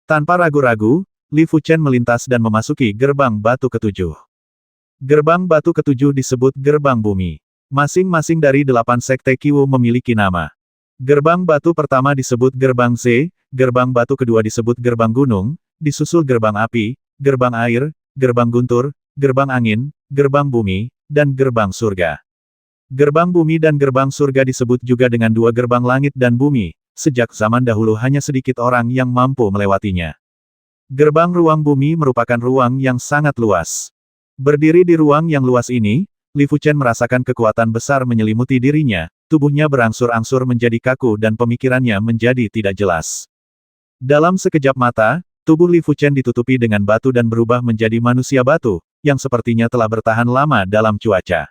Tanpa ragu-ragu, Li Fuchen melintas dan memasuki gerbang batu ketujuh. Gerbang batu ketujuh disebut gerbang bumi. Masing-masing dari 8 sekte Qiwu memiliki nama. Gerbang batu pertama disebut gerbang Z, gerbang batu kedua disebut gerbang gunung, disusul gerbang api, gerbang air, gerbang guntur, gerbang angin, gerbang bumi, dan gerbang surga. Gerbang bumi dan gerbang surga disebut juga dengan dua gerbang langit dan bumi. Sejak zaman dahulu hanya sedikit orang yang mampu melewatinya. Gerbang ruang bumi merupakan ruang yang sangat luas. Berdiri di ruang yang luas ini, Li Fuchen merasakan kekuatan besar menyelimuti dirinya, tubuhnya berangsur-angsur menjadi kaku dan pemikirannya menjadi tidak jelas. Dalam sekejap mata, tubuh Li Fuchen ditutupi dengan batu dan berubah menjadi manusia batu, yang sepertinya telah bertahan lama dalam cuaca.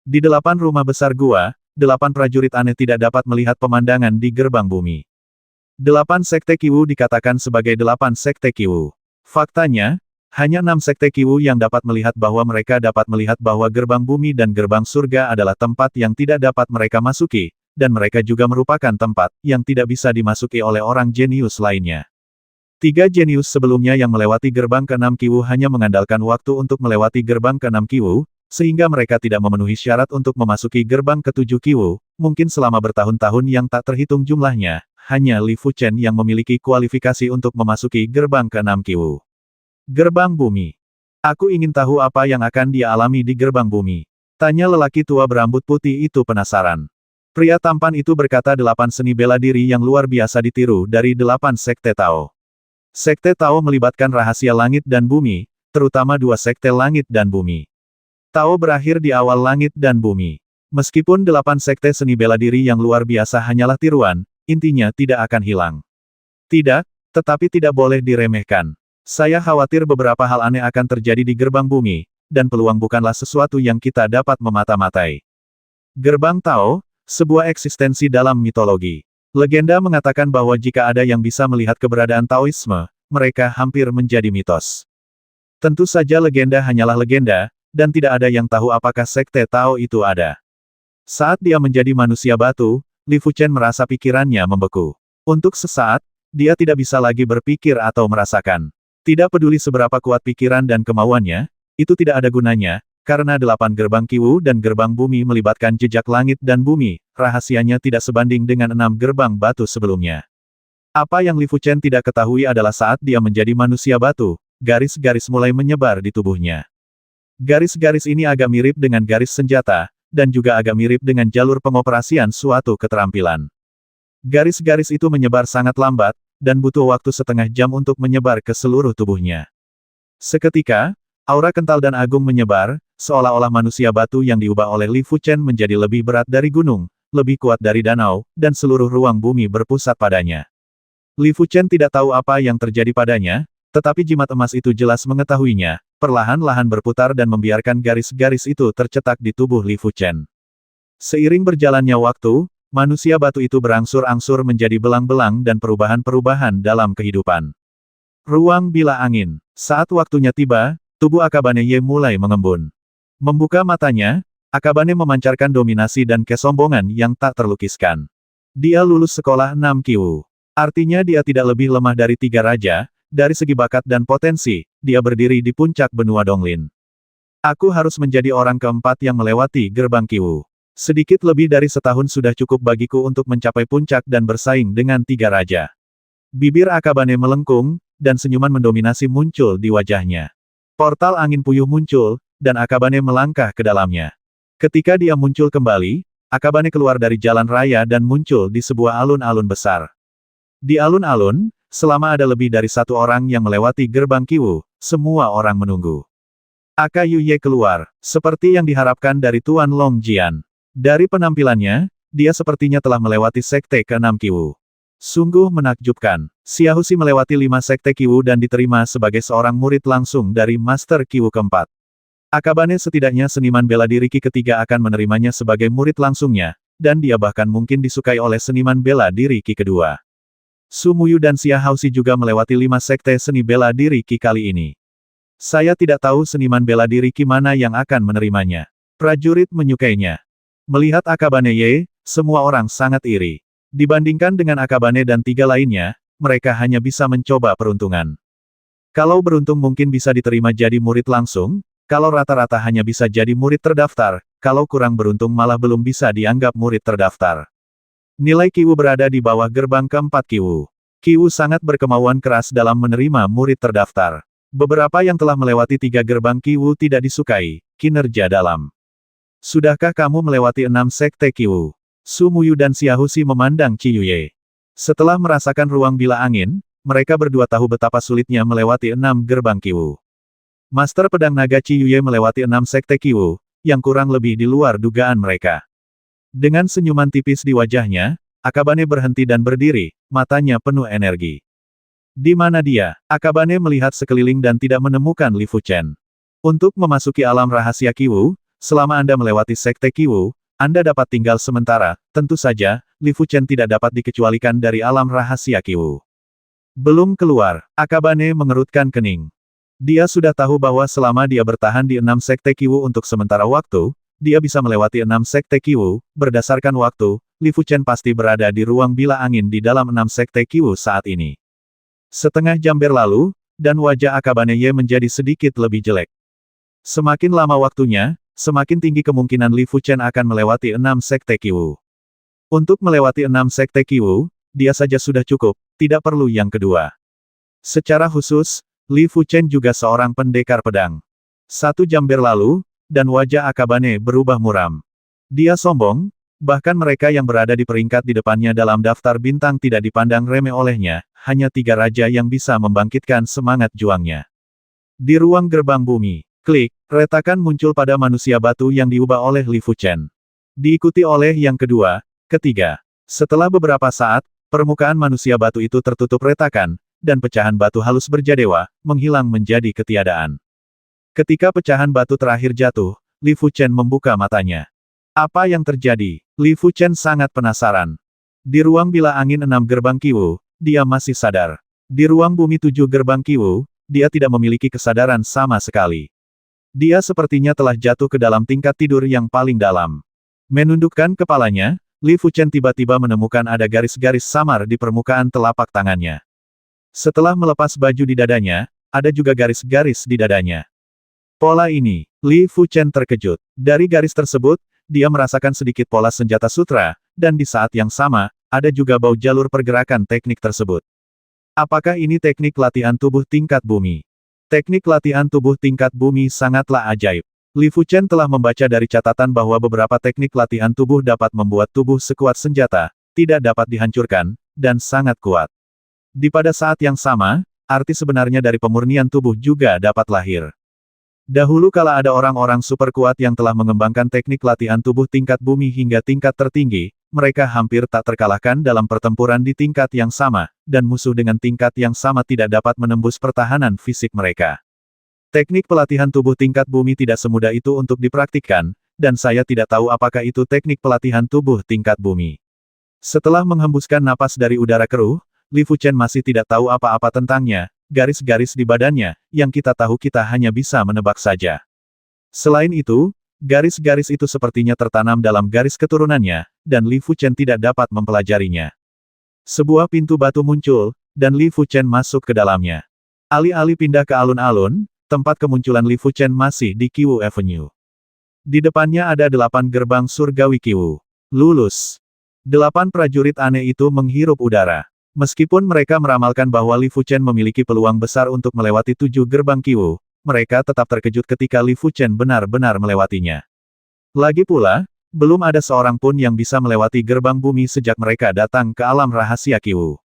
Di 8 rumah besar gua, 8 prajurit aneh tidak dapat melihat pemandangan di gerbang bumi. 8 sekte Qiwu dikatakan sebagai 8 sekte Qiwu. Faktanya, hanya 6 sekte Qiwu yang dapat melihat bahwa mereka dapat melihat bahwa gerbang bumi dan gerbang surga adalah tempat yang tidak dapat mereka masuki, dan mereka juga merupakan tempat yang tidak bisa dimasuki oleh orang jenius lainnya. 3 jenius sebelumnya yang melewati gerbang ke-6 Qiwu hanya mengandalkan waktu untuk melewati gerbang ke-6 Qiwu, sehingga mereka tidak memenuhi syarat untuk memasuki gerbang ke-7 Qiwu, mungkin selama bertahun-tahun yang tak terhitung jumlahnya, hanya Li Fuchen yang memiliki kualifikasi untuk memasuki gerbang ke-6 Qiwu. Gerbang bumi. Aku ingin tahu apa yang akan dia alami di gerbang bumi. Tanya lelaki tua berambut putih itu penasaran. Pria tampan itu berkata 8 seni bela diri yang luar biasa ditiru dari 8 sekte Tao. Sekte Tao melibatkan rahasia langit dan bumi, terutama 2 sekte langit dan bumi. Tao berakhir di awal langit dan bumi. Meskipun 8 sekte seni bela diri yang luar biasa hanyalah tiruan, intinya tidak akan hilang. Tidak, tetapi tidak boleh diremehkan. Saya khawatir beberapa hal aneh akan terjadi di gerbang bumi, dan peluang bukanlah sesuatu yang kita dapat memata-matai. Gerbang Tao, sebuah eksistensi dalam mitologi. Legenda mengatakan bahwa jika ada yang bisa melihat keberadaan Taoisme, mereka hampir menjadi mitos. Tentu saja legenda hanyalah legenda, dan tidak ada yang tahu apakah sekte Tao itu ada. Saat dia menjadi manusia batu, Li Fuchen merasa pikirannya membeku. Untuk sesaat, dia tidak bisa lagi berpikir atau merasakan. Tidak peduli seberapa kuat pikiran dan kemauannya, itu tidak ada gunanya, karena 8 gerbang Qiwu dan gerbang bumi melibatkan jejak langit dan bumi, rahasianya tidak sebanding dengan 6 gerbang batu sebelumnya. Apa yang Li Fuchen tidak ketahui adalah saat dia menjadi manusia batu, garis-garis mulai menyebar di tubuhnya. Garis-garis ini agak mirip dengan garis senjata, dan juga agak mirip dengan jalur pengoperasian suatu keterampilan. Garis-garis itu menyebar sangat lambat, dan butuh waktu setengah jam untuk menyebar ke seluruh tubuhnya. Seketika, aura kental dan agung menyebar, seolah-olah manusia batu yang diubah oleh Li Fuchen menjadi lebih berat dari gunung, lebih kuat dari danau, dan seluruh ruang bumi berpusat padanya. Li Fuchen tidak tahu apa yang terjadi padanya, tetapi jimat emas itu jelas mengetahuinya, perlahan-lahan berputar dan membiarkan garis-garis itu tercetak di tubuh Li Fuchen. Seiring berjalannya waktu, manusia batu itu berangsur-angsur menjadi belang-belang dan perubahan-perubahan dalam kehidupan. Ruang bila angin. Saat waktunya tiba, tubuh Akabane Ye mulai mengembun. Membuka matanya, Akabane memancarkan dominasi dan kesombongan yang tak terlukiskan. Dia lulus sekolah 6 Qiwu. Artinya dia tidak lebih lemah dari 3 raja. Dari segi bakat dan potensi, dia berdiri di puncak benua Donglin. Aku harus menjadi orang keempat yang melewati gerbang Qiwu. Sedikit lebih dari setahun sudah cukup bagiku untuk mencapai puncak dan bersaing dengan 3 raja. Bibir Akabane melengkung, dan senyuman mendominasi muncul di wajahnya. Portal angin puyuh muncul, dan Akabane melangkah ke dalamnya. Ketika dia muncul kembali, Akabane keluar dari jalan raya dan muncul di sebuah alun-alun besar. Di alun-alun, selama ada lebih dari 1 orang yang melewati gerbang Qiwu, semua orang menunggu. Aka Yuye keluar, seperti yang diharapkan dari Tuan Long Jian. Dari penampilannya, dia sepertinya telah melewati sekte ke-6 Qiwu. Sungguh menakjubkan. Xiaoxi melewati 5 sekte Qiwu dan diterima sebagai seorang murid langsung dari Master Qiwu keempat. Akabane setidaknya seniman bela diri Qi ketiga akan menerimanya sebagai murid langsungnya, dan dia bahkan mungkin disukai oleh seniman bela diri Qi kedua. Su Muyu dan Xiaoxi juga melewati 5 sekte seni bela diri Qi kali ini. Saya tidak tahu seniman bela diri Qi mana yang akan menerimanya. Prajurit menyukainya. Melihat Akabane Ye, semua orang sangat iri. Dibandingkan dengan Akabane dan 3 lainnya, mereka hanya bisa mencoba peruntungan. Kalau beruntung mungkin bisa diterima jadi murid langsung, kalau rata-rata hanya bisa jadi murid terdaftar, kalau kurang beruntung malah belum bisa dianggap murid terdaftar. Nilai Qiwu berada di bawah gerbang keempat Qiwu. Qiwu sangat berkemauan keras dalam menerima murid terdaftar. Beberapa yang telah melewati 3 gerbang Qiwu tidak disukai, kinerja dalam. Sudahkah kamu melewati 6 sekte Qiwu? Su Muyu dan Xiaoxi memandang Qi Yuye. Setelah merasakan ruang bila angin, mereka berdua tahu betapa sulitnya melewati 6 gerbang Qiwu. Master Pedang Naga Qi Yuye melewati 6 sekte Qiwu, yang kurang lebih di luar dugaan mereka. Dengan senyuman tipis di wajahnya, Akabane berhenti dan berdiri, matanya penuh energi. Di mana dia? Akabane melihat sekeliling dan tidak menemukan Li Fuchen. Untuk memasuki alam rahasia Qiwu, selama Anda melewati sekte Qiwu, Anda dapat tinggal sementara, tentu saja, Li Fuchen tidak dapat dikecualikan dari alam rahasia Qiwu. Belum keluar, Akabane mengerutkan kening. Dia sudah tahu bahwa selama dia bertahan di 6 sekte Qiwu untuk sementara waktu, dia bisa melewati 6 sekte Qiwu, berdasarkan waktu, Li Fuchen pasti berada di ruang bila angin di dalam 6 sekte Qiwu saat ini. Setengah jam berlalu, dan wajah Akabane Ye menjadi sedikit lebih jelek. Semakin lama waktunya, semakin tinggi kemungkinan Li Fuchen akan melewati 6 sekte Qiwu. Untuk melewati 6 sekte Qiwu, dia saja sudah cukup, tidak perlu yang kedua. Secara khusus, Li Fuchen juga seorang pendekar pedang. 1 jam berlalu, dan wajah Akabane berubah muram. Dia sombong, bahkan mereka yang berada di peringkat di depannya dalam daftar bintang tidak dipandang remeh olehnya, hanya 3 raja yang bisa membangkitkan semangat juangnya. Di ruang gerbang bumi, klik, retakan muncul pada manusia batu yang diubah oleh Li Fuchen. Diikuti oleh yang kedua, ketiga. Setelah beberapa saat, permukaan manusia batu itu tertutup retakan, dan pecahan batu halus berjadewa, menghilang menjadi ketiadaan. Ketika pecahan batu terakhir jatuh, Li Fuchen membuka matanya. Apa yang terjadi? Li Fuchen sangat penasaran. Di ruang bila angin 6 gerbang Qiwu, dia masih sadar. Di ruang bumi 7 gerbang Qiwu, dia tidak memiliki kesadaran sama sekali. Dia sepertinya telah jatuh ke dalam tingkat tidur yang paling dalam. Menundukkan kepalanya, Li Fuchen tiba-tiba menemukan ada garis-garis samar di permukaan telapak tangannya. Setelah melepas baju di dadanya, ada juga garis-garis di dadanya. Pola ini, Li Fuchen terkejut. Dari garis tersebut, dia merasakan sedikit pola senjata sutra, dan di saat yang sama, ada juga bau jalur pergerakan teknik tersebut. Apakah ini teknik latihan tubuh tingkat bumi? Teknik latihan tubuh tingkat bumi sangatlah ajaib. Li Fuchen telah membaca dari catatan bahwa beberapa teknik latihan tubuh dapat membuat tubuh sekuat senjata, tidak dapat dihancurkan, dan sangat kuat. Di pada saat yang sama, arti sebenarnya dari pemurnian tubuh juga dapat lahir. Dahulu kala ada orang-orang super kuat yang telah mengembangkan teknik latihan tubuh tingkat bumi hingga tingkat tertinggi, mereka hampir tak terkalahkan dalam pertempuran di tingkat yang sama, dan musuh dengan tingkat yang sama tidak dapat menembus pertahanan fisik mereka. Teknik pelatihan tubuh tingkat bumi tidak semudah itu untuk dipraktikkan, dan saya tidak tahu apakah itu teknik pelatihan tubuh tingkat bumi. Setelah menghembuskan napas dari udara keruh, Li Fuchen masih tidak tahu apa-apa tentangnya. Garis-garis di badannya, yang kita tahu kita hanya bisa menebak saja. Selain itu, garis-garis itu sepertinya tertanam dalam garis keturunannya, dan Li Fuchen tidak dapat mempelajarinya. Sebuah pintu batu muncul, dan Li Fuchen masuk ke dalamnya. Alih-alih pindah ke alun-alun, tempat kemunculan Li Fuchen masih di Qiwu Avenue. Di depannya ada 8 gerbang surgawi Qiwu. Lulus. 8 prajurit aneh itu menghirup udara. Meskipun mereka meramalkan bahwa Li Fuchen memiliki peluang besar untuk melewati 7 gerbang Qiwu, mereka tetap terkejut ketika Li Fuchen benar-benar melewatinya. Lagi pula, belum ada seorang pun yang bisa melewati gerbang bumi sejak mereka datang ke alam rahasia Qiwu.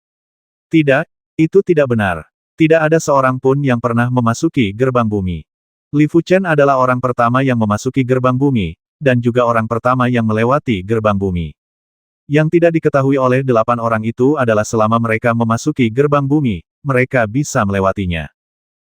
Tidak, itu tidak benar. Tidak ada seorang pun yang pernah memasuki gerbang bumi. Li Fuchen adalah orang pertama yang memasuki gerbang bumi, dan juga orang pertama yang melewati gerbang bumi. Yang tidak diketahui oleh 8 orang itu adalah selama mereka memasuki gerbang bumi, mereka bisa melewatinya.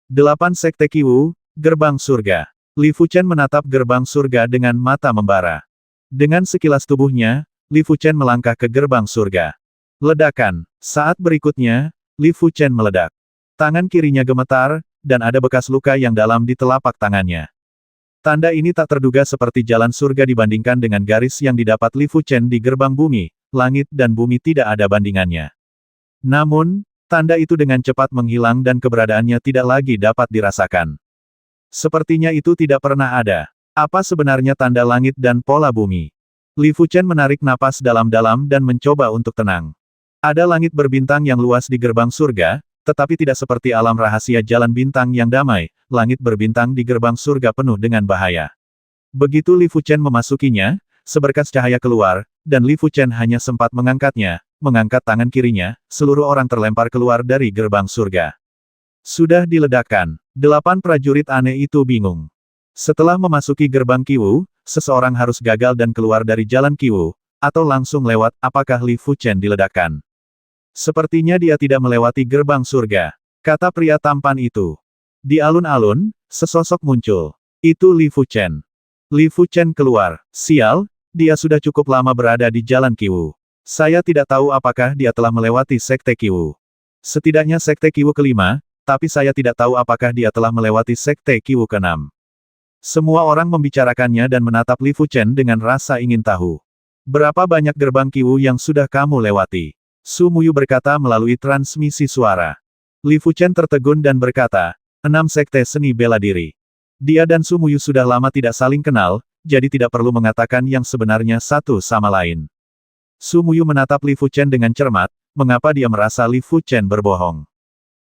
8 sekte Qiwu, gerbang surga. Li Fuchen menatap gerbang surga dengan mata membara. Dengan sekilas tubuhnya, Li Fuchen melangkah ke gerbang surga. Ledakan. Saat berikutnya, Li Fuchen meledak. Tangan kirinya gemetar, dan ada bekas luka yang dalam di telapak tangannya. Tanda ini tak terduga seperti jalan surga dibandingkan dengan garis yang didapat Li Fuchen di gerbang bumi, langit dan bumi tidak ada bandingannya. Namun, Tanda itu dengan cepat menghilang dan keberadaannya tidak lagi dapat dirasakan. Sepertinya itu tidak pernah ada. Apa sebenarnya tanda langit dan pola bumi? Li Fuchen menarik napas dalam-dalam dan mencoba untuk tenang. Ada langit berbintang yang luas di gerbang surga, tetapi tidak seperti alam rahasia jalan bintang yang damai, langit berbintang di gerbang surga penuh dengan bahaya. Begitu Li Fuchen memasukinya, seberkas cahaya keluar, dan Li Fuchen hanya sempat mengangkatnya, mengangkat tangan kirinya, seluruh orang terlempar keluar dari gerbang surga. Sudah diledakkan. 8 prajurit aneh itu bingung. Setelah memasuki gerbang Qiwu, seseorang harus gagal dan keluar dari jalan Qiwu, atau langsung lewat, apakah Li Fuchen diledakkan? Sepertinya dia tidak melewati gerbang surga, kata pria tampan itu. Di alun-alun, sesosok muncul. Itu Li Fuchen. Li Fuchen keluar. Sial, dia sudah cukup lama berada di jalan Qiwu. Saya tidak tahu apakah dia telah melewati Sekte Qiwu. Setidaknya Sekte Qiwu kelima, tapi saya tidak tahu apakah dia telah melewati Sekte Qiwu keenam. Semua orang membicarakannya dan menatap Li Fuchen dengan rasa ingin tahu. Berapa banyak gerbang Qiwu yang sudah kamu lewati? Su Muyu berkata melalui transmisi suara. Li Fuchen tertegun dan berkata, 6 sekte seni bela diri. Dia dan Su Muyu sudah lama tidak saling kenal, jadi tidak perlu mengatakan yang sebenarnya satu sama lain. Su Muyu menatap Li Fuchen dengan cermat, mengapa dia merasa Li Fuchen berbohong.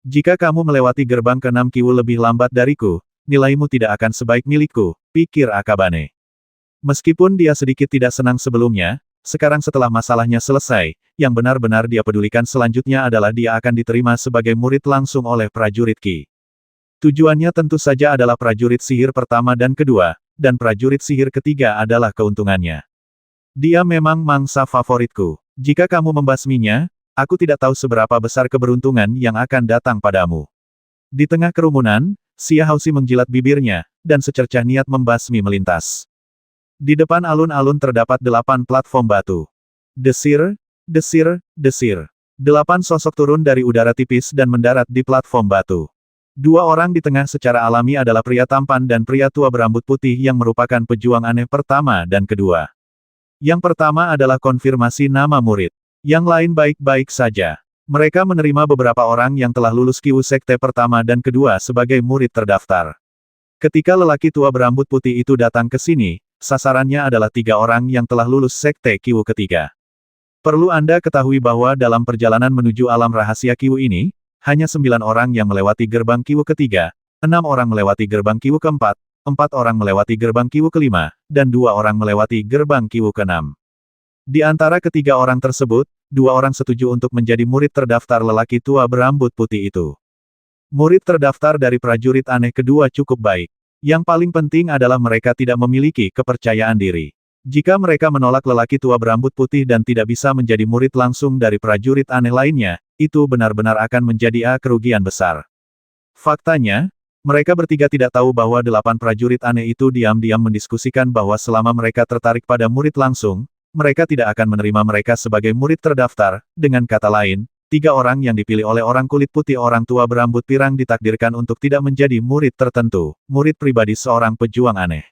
Jika kamu melewati gerbang ke-6 Qiwu lebih lambat dariku, nilaimu tidak akan sebaik milikku, pikir Akabane. Meskipun dia sedikit tidak senang sebelumnya, sekarang setelah masalahnya selesai, yang benar-benar dia pedulikan selanjutnya adalah dia akan diterima sebagai murid langsung oleh prajurit Qi. Tujuannya tentu saja adalah prajurit sihir pertama dan kedua, dan prajurit sihir ketiga adalah keuntungannya. Dia memang mangsa favoritku. Jika kamu membasminya, aku tidak tahu seberapa besar keberuntungan yang akan datang padamu. Di tengah kerumunan, Xia Haoxi menjilat bibirnya, dan secercah niat membasmi melintas. Di depan alun-alun terdapat 8 platform batu. Desir, desir, desir. 8 sosok turun dari udara tipis dan mendarat di platform batu. 2 orang di tengah secara alami adalah pria tampan dan pria tua berambut putih yang merupakan pejuang aneh pertama dan kedua. Yang pertama adalah konfirmasi nama murid. Yang lain baik-baik saja. Mereka menerima beberapa orang yang telah lulus Qiwu Sekte pertama dan kedua sebagai murid terdaftar. Ketika lelaki tua berambut putih itu datang ke sini, sasarannya adalah 3 orang yang telah lulus Sekte Qiwu ketiga. Perlu Anda ketahui bahwa dalam perjalanan menuju alam rahasia Qiwu ini, hanya 9 orang yang melewati gerbang Qiwu ketiga, 6 orang melewati gerbang Qiwu keempat, 4 orang melewati gerbang Qiwu kelima, dan 2 orang melewati gerbang Qiwu keenam. Di antara ketiga orang tersebut, 2 orang setuju untuk menjadi murid terdaftar lelaki tua berambut putih itu. Murid terdaftar dari prajurit aneh kedua cukup baik. Yang paling penting adalah mereka tidak memiliki kepercayaan diri. Jika mereka menolak lelaki tua berambut putih dan tidak bisa menjadi murid langsung dari prajurit aneh lainnya, itu benar-benar akan menjadi kerugian besar. Faktanya, mereka bertiga tidak tahu bahwa 8 prajurit aneh itu diam-diam mendiskusikan bahwa selama mereka tertarik pada murid langsung, mereka tidak akan menerima mereka sebagai murid terdaftar. Dengan kata lain, 3 orang yang dipilih oleh orang kulit putih orang tua berambut pirang ditakdirkan untuk tidak menjadi murid tertentu, murid pribadi seorang pejuang aneh.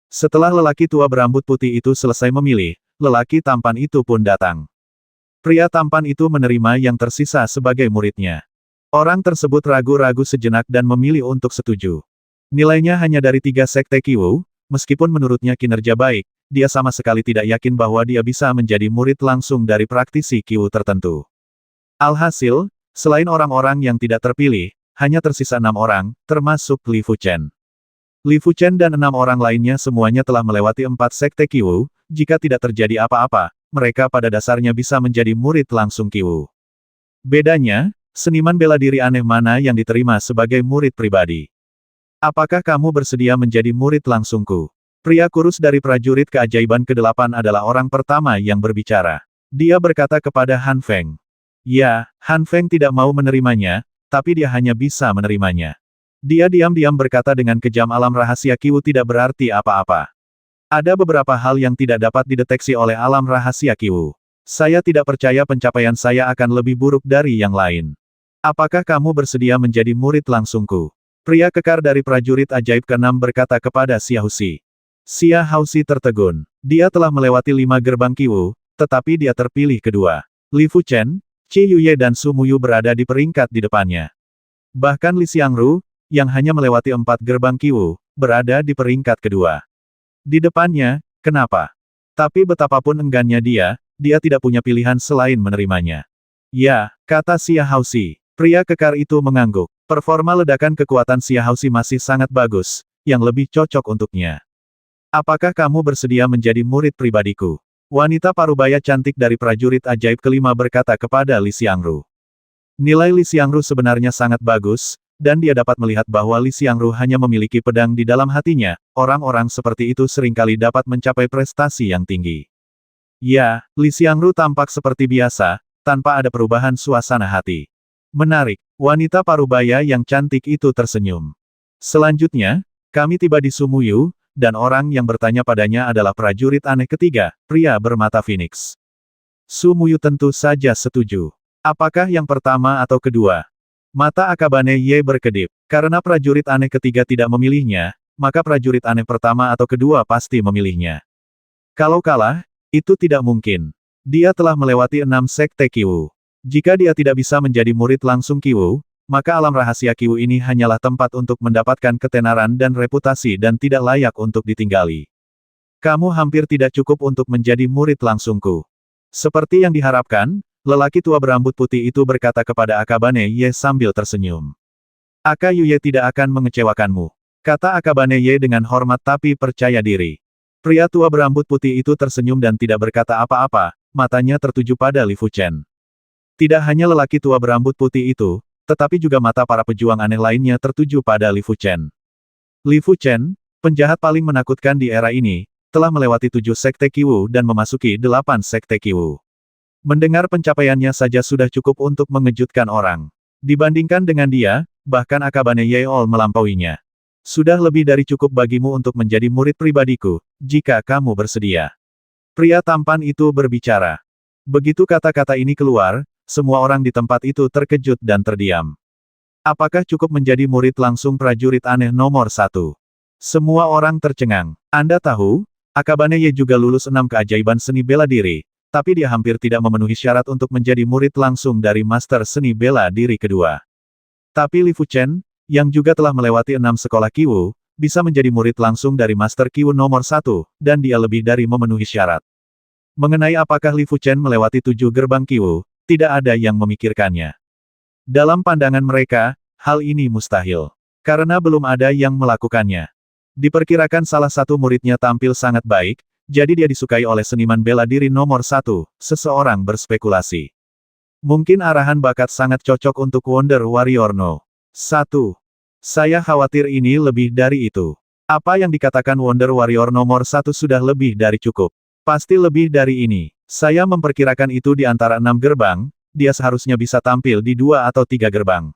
Setelah lelaki tua berambut putih itu selesai memilih, lelaki tampan itu pun datang. Pria tampan itu menerima yang tersisa sebagai muridnya. Orang tersebut ragu-ragu sejenak dan memilih untuk setuju. Nilainya hanya dari 3 sekte Qiwu, meskipun menurutnya kinerja baik, dia sama sekali tidak yakin bahwa dia bisa menjadi murid langsung dari praktisi Qiwu tertentu. Alhasil, selain orang-orang yang tidak terpilih, hanya tersisa 6 orang, termasuk Li Fuchen. Li Fuchen dan 6 orang lainnya semuanya telah melewati 4 sekte Qiwu, jika tidak terjadi apa-apa, mereka pada dasarnya bisa menjadi murid langsung Qiwu. Bedanya, seniman bela diri aneh mana yang diterima sebagai murid pribadi? Apakah kamu bersedia menjadi murid langsungku? Pria kurus dari prajurit keajaiban ke-8 adalah orang pertama yang berbicara. Dia berkata kepada Han Feng. Ya, Han Feng tidak mau menerimanya, tapi dia hanya bisa menerimanya. Dia diam-diam berkata dengan kejam alam rahasia Qiwu tidak berarti apa-apa. Ada beberapa hal yang tidak dapat dideteksi oleh alam rahasia Qiwu. Saya tidak percaya pencapaian saya akan lebih buruk dari yang lain. Apakah kamu bersedia menjadi murid langsungku? Pria kekar dari prajurit ajaib ke-6 berkata kepada Xia Haoxi. Xia Haoxi tertegun. Dia telah melewati 5 gerbang Qiwu, tetapi dia terpilih kedua. Li Fuchen, Qi Yuye dan Su Muyu berada di peringkat di depannya. Bahkan Li Xiangru, yang hanya melewati 4 gerbang Qiwu, berada di peringkat kedua. Di depannya, kenapa? Tapi betapapun enggannya dia tidak punya pilihan selain menerimanya. Ya, kata Xia Haoxi. Pria kekar itu mengangguk. Performa ledakan kekuatan Xia Haoxi masih sangat bagus, yang lebih cocok untuknya. Apakah kamu bersedia menjadi murid pribadiku? Wanita parubaya cantik dari prajurit ajaib kelima berkata kepada Li Xiangru. Nilai Li Xiangru sebenarnya sangat bagus, dan dia dapat melihat bahwa Li Xiangru hanya memiliki pedang di dalam hatinya. Orang-orang seperti itu seringkali dapat mencapai prestasi yang tinggi. Ya, Li Xiangru tampak seperti biasa, tanpa ada perubahan suasana hati. Menarik, wanita parubaya yang cantik itu tersenyum. Selanjutnya, kami tiba di Su Muyu, dan orang yang bertanya padanya adalah prajurit aneh ketiga, pria bermata Phoenix. Su Muyu tentu saja setuju. Apakah yang pertama atau kedua? Mata Akabane Ye berkedip. Karena prajurit aneh ketiga tidak memilihnya, maka prajurit aneh pertama atau kedua pasti memilihnya. Kalau kalah, itu tidak mungkin. Dia telah melewati 6 sekte Qiwu. Jika dia tidak bisa menjadi murid langsung Qiwu, maka alam rahasia Qiwu ini hanyalah tempat untuk mendapatkan ketenaran dan reputasi dan tidak layak untuk ditinggali. Kamu hampir tidak cukup untuk menjadi murid langsungku. Seperti yang diharapkan, lelaki tua berambut putih itu berkata kepada Akabane Ye sambil tersenyum. Aka Yuye tidak akan mengecewakanmu. Kata Akabane Ye dengan hormat tapi percaya diri. Pria tua berambut putih itu tersenyum dan tidak berkata apa-apa, matanya tertuju pada Li Fuchen. Tidak hanya lelaki tua berambut putih itu, tetapi juga mata para pejuang aneh lainnya tertuju pada Li Fuchen. Li Fuchen, penjahat paling menakutkan di era ini, telah melewati 7 sekte Qiwu dan memasuki 8 sekte Qiwu. Mendengar pencapaiannya saja sudah cukup untuk mengejutkan orang. Dibandingkan dengan dia, bahkan Akabane Yeol melampauinya. Sudah lebih dari cukup bagimu untuk menjadi murid pribadiku, jika kamu bersedia. Pria tampan itu berbicara. Begitu kata-kata ini keluar, semua orang di tempat itu terkejut dan terdiam. Apakah cukup menjadi murid langsung prajurit aneh nomor 1? Semua orang tercengang. Anda tahu, Akabane Ye juga lulus 6 keajaiban seni bela diri, tapi dia hampir tidak memenuhi syarat untuk menjadi murid langsung dari master seni bela diri kedua. Tapi Li Fuchen, yang juga telah melewati 6 sekolah Qiwu, bisa menjadi murid langsung dari master Qiwu nomor 1, dan dia lebih dari memenuhi syarat. Mengenai apakah Li Fuchen melewati 7 gerbang Qiwu, tidak ada yang memikirkannya. Dalam pandangan mereka, hal ini mustahil. Karena belum ada yang melakukannya. Diperkirakan salah satu muridnya tampil sangat baik, jadi dia disukai oleh seniman bela diri nomor 1, seseorang berspekulasi. Mungkin arahan bakat sangat cocok untuk Wonder Warrior No. 1. Saya khawatir ini lebih dari itu. Apa yang dikatakan Wonder Warrior nomor 1 sudah lebih dari cukup. Pasti lebih dari ini. Saya memperkirakan itu di antara 6 gerbang, dia seharusnya bisa tampil di 2 atau 3 gerbang.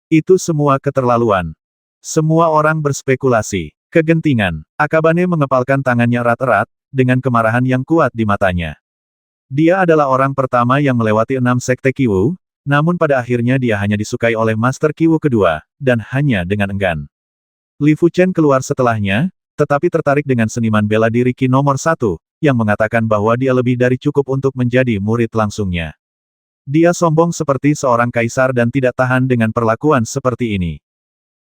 Itu semua keterlaluan. Semua orang berspekulasi. Kegentingan. Akabane mengepalkan tangannya erat-erat, dengan kemarahan yang kuat di matanya. Dia adalah orang pertama yang melewati 6 sekte Qiwu, namun pada akhirnya dia hanya disukai oleh Master Qiwu kedua, dan hanya dengan enggan. Li Fuchen keluar setelahnya, tetapi tertarik dengan seniman bela diri Qi nomor 1, yang mengatakan bahwa dia lebih dari cukup untuk menjadi murid langsungnya. Dia sombong seperti seorang kaisar dan tidak tahan dengan perlakuan seperti ini.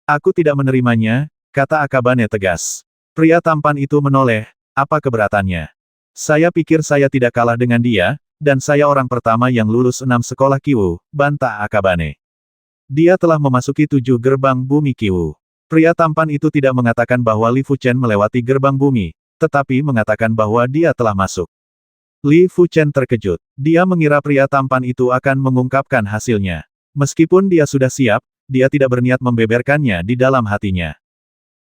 Aku tidak menerimanya, kata Akabane tegas. Pria tampan itu menoleh, apa keberatannya? Saya pikir saya tidak kalah dengan dia, dan saya orang pertama yang lulus 6 sekolah Qiwu, bantah Akabane. Dia telah memasuki 7 gerbang bumi Qiwu. Pria tampan itu tidak mengatakan bahwa Li Fuchen melewati gerbang bumi, tetapi mengatakan bahwa dia telah masuk. Li Fuchen terkejut. Dia mengira pria tampan itu akan mengungkapkan hasilnya. Meskipun dia sudah siap, dia tidak berniat membeberkannya di dalam hatinya.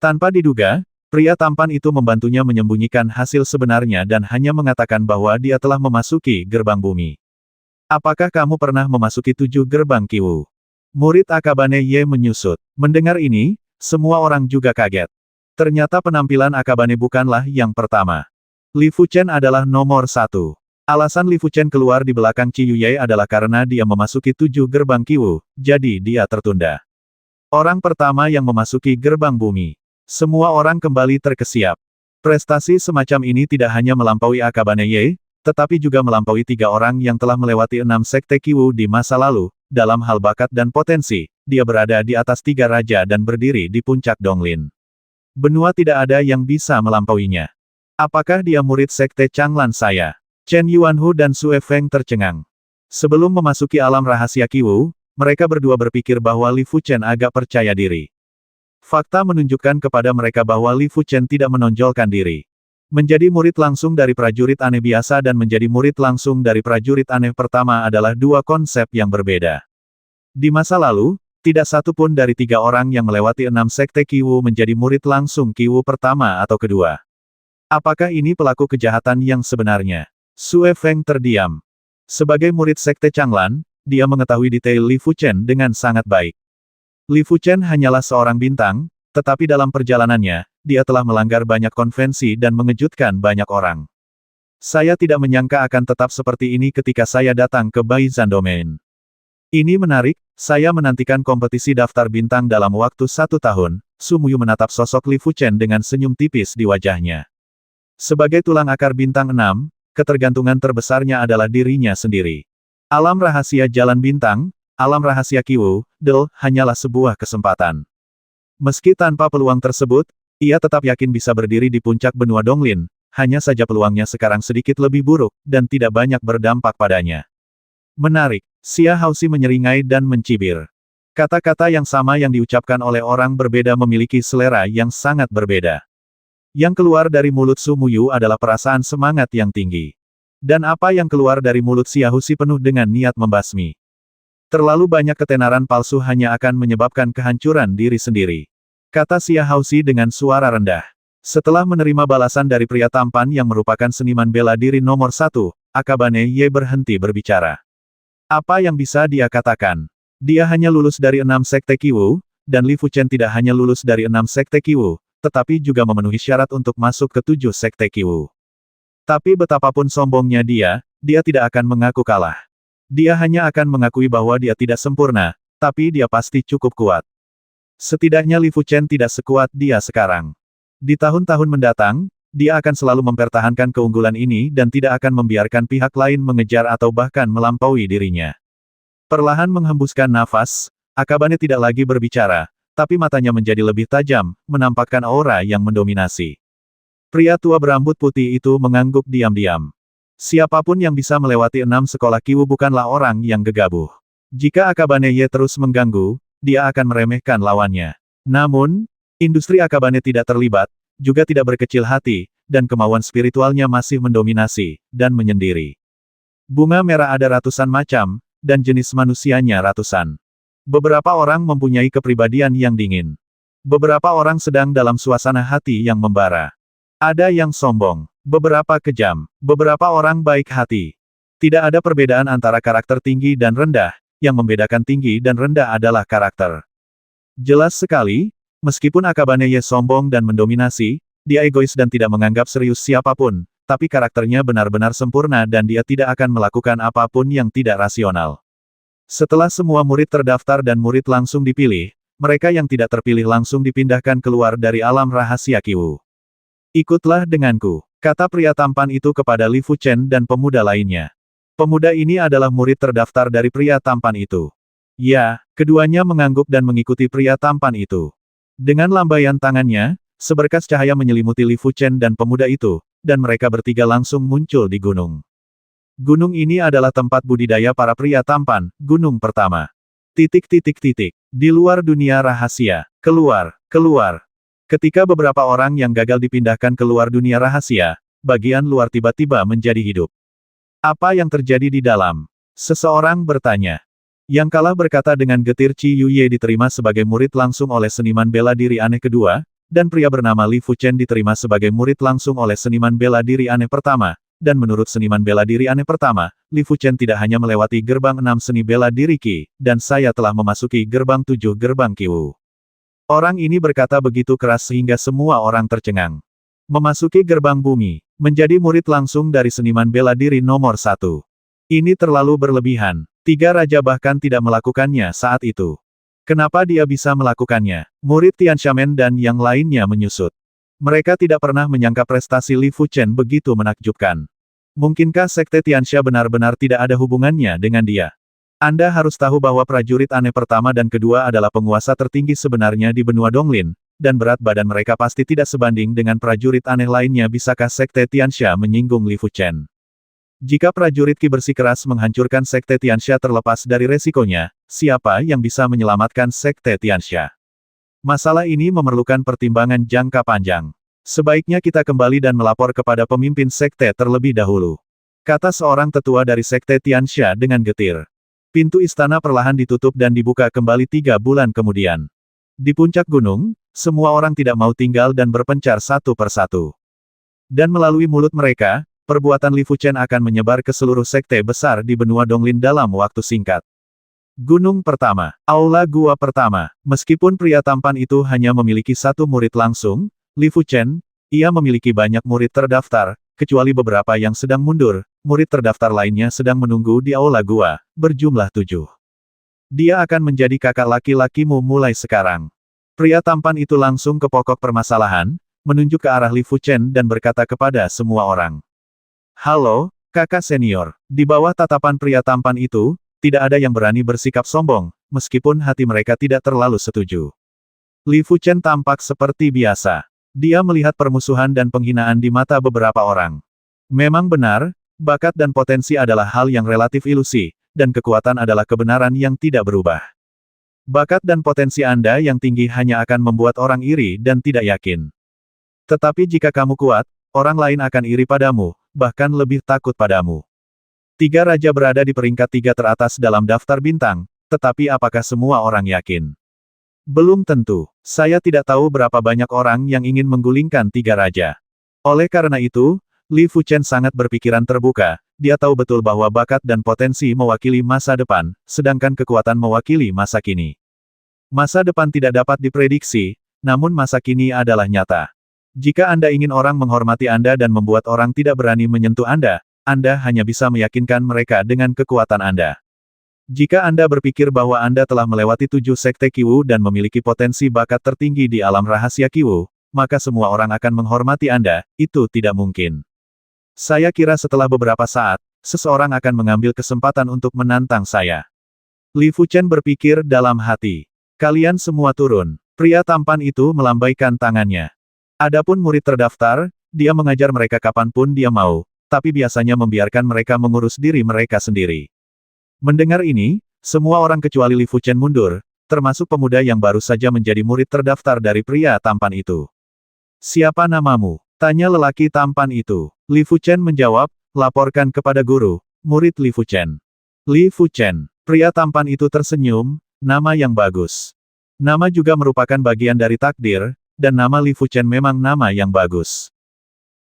Tanpa diduga, pria tampan itu membantunya menyembunyikan hasil sebenarnya dan hanya mengatakan bahwa dia telah memasuki gerbang bumi. Apakah kamu pernah memasuki 7 gerbang Qiwu? Murid Akabane Ye menyusut. Mendengar ini, semua orang juga kaget. Ternyata penampilan Akabane bukanlah yang pertama. Li Fuchen adalah nomor 1. Alasan Li Fuchen keluar di belakang Qi Yuye adalah karena dia memasuki 7 gerbang Qiwu, jadi dia tertunda. Orang pertama yang memasuki gerbang bumi. Semua orang kembali terkesiap. Prestasi semacam ini tidak hanya melampaui Akabane Ye, tetapi juga melampaui 3 orang yang telah melewati 6 sekte Qiwu di masa lalu. Dalam hal bakat dan potensi, dia berada di atas 3 raja dan berdiri di puncak Donglin. Benua tidak ada yang bisa melampauinya. Apakah dia murid sekte Changlan saya? Chen Yuanhu dan Sue Feng tercengang. Sebelum memasuki alam rahasia Qiwu, mereka berdua berpikir bahwa Li Fuchen agak percaya diri. Fakta menunjukkan kepada mereka bahwa Li Fuchen tidak menonjolkan diri. Menjadi murid langsung dari prajurit aneh biasa dan menjadi murid langsung dari prajurit aneh pertama adalah 2 konsep yang berbeda. Di masa lalu, tidak satu pun dari 3 orang yang melewati 6 sekte Qiwu menjadi murid langsung Qiwu pertama atau kedua. Apakah ini pelaku kejahatan yang sebenarnya? Sue Feng terdiam. Sebagai murid sekte Changlan, dia mengetahui detail Li Fuchen dengan sangat baik. Li Fuchen hanyalah seorang bintang, tetapi dalam perjalanannya, dia telah melanggar banyak konvensi dan mengejutkan banyak orang. Saya tidak menyangka akan tetap seperti ini ketika saya datang ke Baizhan Domain. Ini menarik, saya menantikan kompetisi daftar bintang dalam waktu 1 tahun. Su Muyu menatap sosok Li Fuchen dengan senyum tipis di wajahnya. Sebagai tulang akar bintang 6, ketergantungan terbesarnya adalah dirinya sendiri. Alam rahasia jalan bintang, alam rahasia Qiwu, hanyalah sebuah kesempatan. Meski tanpa peluang tersebut, ia tetap yakin bisa berdiri di puncak benua Donglin, hanya saja peluangnya sekarang sedikit lebih buruk, dan tidak banyak berdampak padanya. Menarik, Xia Haoxi menyeringai dan mencibir. Kata-kata yang sama yang diucapkan oleh orang berbeda memiliki selera yang sangat berbeda. Yang keluar dari mulut Su Muyu adalah perasaan semangat yang tinggi. Dan apa yang keluar dari mulut Xia Haoxi penuh dengan niat membasmi. Terlalu banyak ketenaran palsu hanya akan menyebabkan kehancuran diri sendiri. Kata Xia Haoxi dengan suara rendah. Setelah menerima balasan dari pria tampan yang merupakan seniman bela diri nomor 1, Akabane Ye berhenti berbicara. Apa yang bisa dia katakan? Dia hanya lulus dari 6 sekte Qiwu, dan Li Fuchen tidak hanya lulus dari 6 sekte Qiwu, tetapi juga memenuhi syarat untuk masuk ke 7 sekte Qiwu. Tapi betapapun sombongnya dia tidak akan mengaku kalah. Dia hanya akan mengakui bahwa dia tidak sempurna, tapi dia pasti cukup kuat. Setidaknya Li Fuchen tidak sekuat dia sekarang. Di tahun-tahun mendatang, dia akan selalu mempertahankan keunggulan ini dan tidak akan membiarkan pihak lain mengejar atau bahkan melampaui dirinya. Perlahan menghembuskan nafas, Akabane tidak lagi berbicara, tapi matanya menjadi lebih tajam, menampakkan aura yang mendominasi. Pria tua berambut putih itu mengangguk diam-diam. Siapapun yang bisa melewati 6 sekolah Qiwu bukanlah orang yang gegabah. Jika Akabane Ye terus mengganggu, dia akan meremehkan lawannya. Namun, industri Akabane tidak terlibat, juga tidak berkecil hati, dan kemauan spiritualnya masih mendominasi, dan menyendiri. Bunga merah ada ratusan macam, dan jenis manusianya ratusan. Beberapa orang mempunyai kepribadian yang dingin. Beberapa orang sedang dalam suasana hati yang membara. Ada yang sombong, beberapa kejam, beberapa orang baik hati. Tidak ada perbedaan antara karakter tinggi dan rendah, yang membedakan tinggi dan rendah adalah karakter. Jelas sekali, meskipun Akabane Ye sombong dan mendominasi, dia egois dan tidak menganggap serius siapapun, tapi karakternya benar-benar sempurna dan dia tidak akan melakukan apapun yang tidak rasional. Setelah semua murid terdaftar dan murid langsung dipilih, mereka yang tidak terpilih langsung dipindahkan keluar dari alam rahasia Qiwu. Ikutlah denganku, kata pria tampan itu kepada Li Fuchen dan pemuda lainnya. Pemuda ini adalah murid terdaftar dari pria tampan itu. Ya, keduanya mengangguk dan mengikuti pria tampan itu. Dengan lambaian tangannya, seberkas cahaya menyelimuti Li Fuchen dan pemuda itu, dan mereka bertiga langsung muncul di gunung. Gunung ini adalah tempat budidaya para pria tampan, gunung pertama. Di luar dunia rahasia. Keluar. Ketika beberapa orang yang gagal dipindahkan keluar dunia rahasia, bagian luar tiba-tiba menjadi hidup. Apa yang terjadi di dalam? Seseorang bertanya. Yang kalah berkata dengan getir Chi Yuye diterima sebagai murid langsung oleh seniman bela diri aneh kedua, dan pria bernama Li Fuchen diterima sebagai murid langsung oleh seniman bela diri aneh pertama. Dan menurut seniman bela diri aneh pertama, Li Fuchen tidak hanya melewati gerbang 6 seni bela diri Qi, dan saya telah memasuki gerbang 7 gerbang Qiwu. Orang ini berkata begitu keras sehingga semua orang tercengang. Memasuki gerbang bumi, menjadi murid langsung dari seniman bela diri nomor 1. Ini terlalu berlebihan, 3 raja bahkan tidak melakukannya saat itu. Kenapa dia bisa melakukannya? Murid Tianxiamen dan yang lainnya menyusut. Mereka tidak pernah menyangka prestasi Li Fuchen begitu menakjubkan. Mungkinkah Sekte Tianxia benar-benar tidak ada hubungannya dengan dia? Anda harus tahu bahwa prajurit aneh pertama dan kedua adalah penguasa tertinggi sebenarnya di benua Donglin, dan berat badan mereka pasti tidak sebanding dengan prajurit aneh lainnya. Bisakah Sekte Tianxia menyinggung Li Fuchen? Jika prajurit Qi bersikeras menghancurkan Sekte Tianxia terlepas dari resikonya, siapa yang bisa menyelamatkan Sekte Tianxia? Masalah ini memerlukan pertimbangan jangka panjang. Sebaiknya kita kembali dan melapor kepada pemimpin sekte terlebih dahulu. Kata seorang tetua dari Sekte Tianxia dengan getir. Pintu istana perlahan ditutup dan dibuka kembali 3 bulan kemudian. Di puncak gunung, semua orang tidak mau tinggal dan berpencar satu persatu. Dan melalui mulut mereka, perbuatan Li Fuchen akan menyebar ke seluruh sekte besar di benua Donglin dalam waktu singkat. Gunung pertama, Aula Gua pertama. Meskipun pria tampan itu hanya memiliki 1 murid langsung, Li Fuchen, ia memiliki banyak murid terdaftar, kecuali beberapa yang sedang mundur, murid terdaftar lainnya sedang menunggu di Aula Gua, berjumlah 7. Dia akan menjadi kakak laki-lakimu mulai sekarang. Pria tampan itu langsung ke pokok permasalahan, menunjuk ke arah Li Fuchen dan berkata kepada semua orang. Halo, kakak senior. Di bawah tatapan pria tampan itu, tidak ada yang berani bersikap sombong, meskipun hati mereka tidak terlalu setuju. Li Fuchen tampak seperti biasa. Dia melihat permusuhan dan penghinaan di mata beberapa orang. Memang benar, bakat dan potensi adalah hal yang relatif ilusi, dan kekuatan adalah kebenaran yang tidak berubah. Bakat dan potensi Anda yang tinggi hanya akan membuat orang iri dan tidak yakin. Tetapi jika kamu kuat, orang lain akan iri padamu, bahkan lebih takut padamu. 3 raja berada di peringkat 3 teratas dalam daftar bintang, tetapi apakah semua orang yakin? Belum tentu. Saya tidak tahu berapa banyak orang yang ingin menggulingkan 3 raja. Oleh karena itu, Li Fuchen sangat berpikiran terbuka, dia tahu betul bahwa bakat dan potensi mewakili masa depan, sedangkan kekuatan mewakili masa kini. Masa depan tidak dapat diprediksi, namun masa kini adalah nyata. Jika Anda ingin orang menghormati Anda dan membuat orang tidak berani menyentuh Anda hanya bisa meyakinkan mereka dengan kekuatan Anda. Jika Anda berpikir bahwa Anda telah melewati 7 sekte Qiwu dan memiliki potensi bakat tertinggi di alam rahasia Qiwu, maka semua orang akan menghormati Anda, itu tidak mungkin. Saya kira setelah beberapa saat, seseorang akan mengambil kesempatan untuk menantang saya. Li Fuchen berpikir dalam hati. Kalian semua turun. Pria tampan itu melambaikan tangannya. Adapun murid terdaftar, dia mengajar mereka kapanpun dia mau, tapi biasanya membiarkan mereka mengurus diri mereka sendiri. Mendengar ini, semua orang kecuali Li Fuchen mundur, termasuk pemuda yang baru saja menjadi murid terdaftar dari pria tampan itu. Siapa namamu? Tanya lelaki tampan itu. Li Fuchen menjawab, laporkan kepada guru, murid Li Fuchen. Li Fuchen. Pria tampan itu tersenyum, nama yang bagus. Nama juga merupakan bagian dari takdir, dan nama Li Fuchen memang nama yang bagus.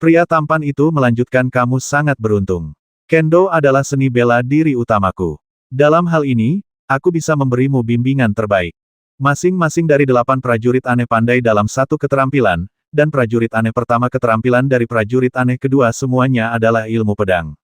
Pria tampan itu melanjutkan, kamu sangat beruntung. Kendo adalah seni bela diri utamaku. Dalam hal ini, aku bisa memberimu bimbingan terbaik. Masing-masing dari 8 prajurit aneh pandai dalam 1 keterampilan, dan prajurit aneh pertama keterampilan dari prajurit aneh kedua semuanya adalah ilmu pedang.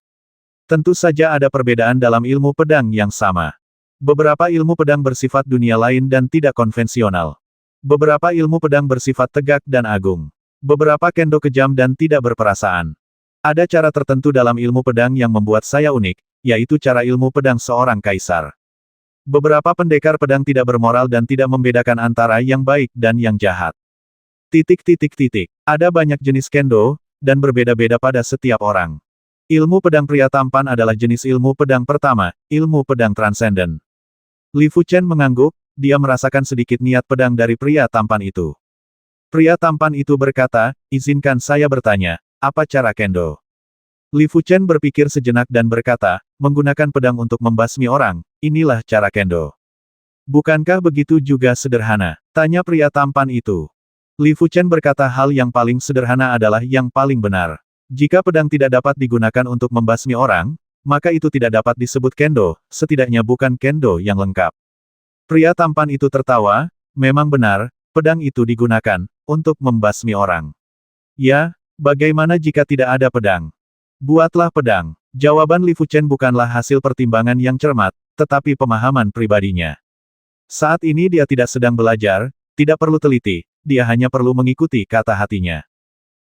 Tentu saja ada perbedaan dalam ilmu pedang yang sama. Beberapa ilmu pedang bersifat dunia lain dan tidak konvensional. Beberapa ilmu pedang bersifat tegak dan agung. Beberapa kendo kejam dan tidak berperasaan. Ada cara tertentu dalam ilmu pedang yang membuat saya unik, yaitu cara ilmu pedang seorang kaisar. Beberapa pendekar pedang tidak bermoral dan tidak membedakan antara yang baik dan yang jahat. Ada banyak jenis kendo, dan berbeda-beda pada setiap orang. Ilmu pedang pria tampan adalah jenis ilmu pedang pertama, ilmu pedang transenden. Li Fuchen mengangguk, dia merasakan sedikit niat pedang dari pria tampan itu. Pria tampan itu berkata, izinkan saya bertanya, apa cara kendo? Li Fuchen berpikir sejenak dan berkata, menggunakan pedang untuk membasmi orang, inilah cara kendo. Bukankah begitu juga sederhana? Tanya pria tampan itu. Li Fuchen berkata hal yang paling sederhana adalah yang paling benar. Jika pedang tidak dapat digunakan untuk membasmi orang, maka itu tidak dapat disebut kendo, setidaknya bukan kendo yang lengkap. Pria tampan itu tertawa, memang benar, pedang itu digunakan untuk membasmi orang. Ya, bagaimana jika tidak ada pedang? Buatlah pedang. Jawaban Li Fuchen bukanlah hasil pertimbangan yang cermat, tetapi pemahaman pribadinya. Saat ini dia tidak sedang belajar, tidak perlu teliti, dia hanya perlu mengikuti kata hatinya.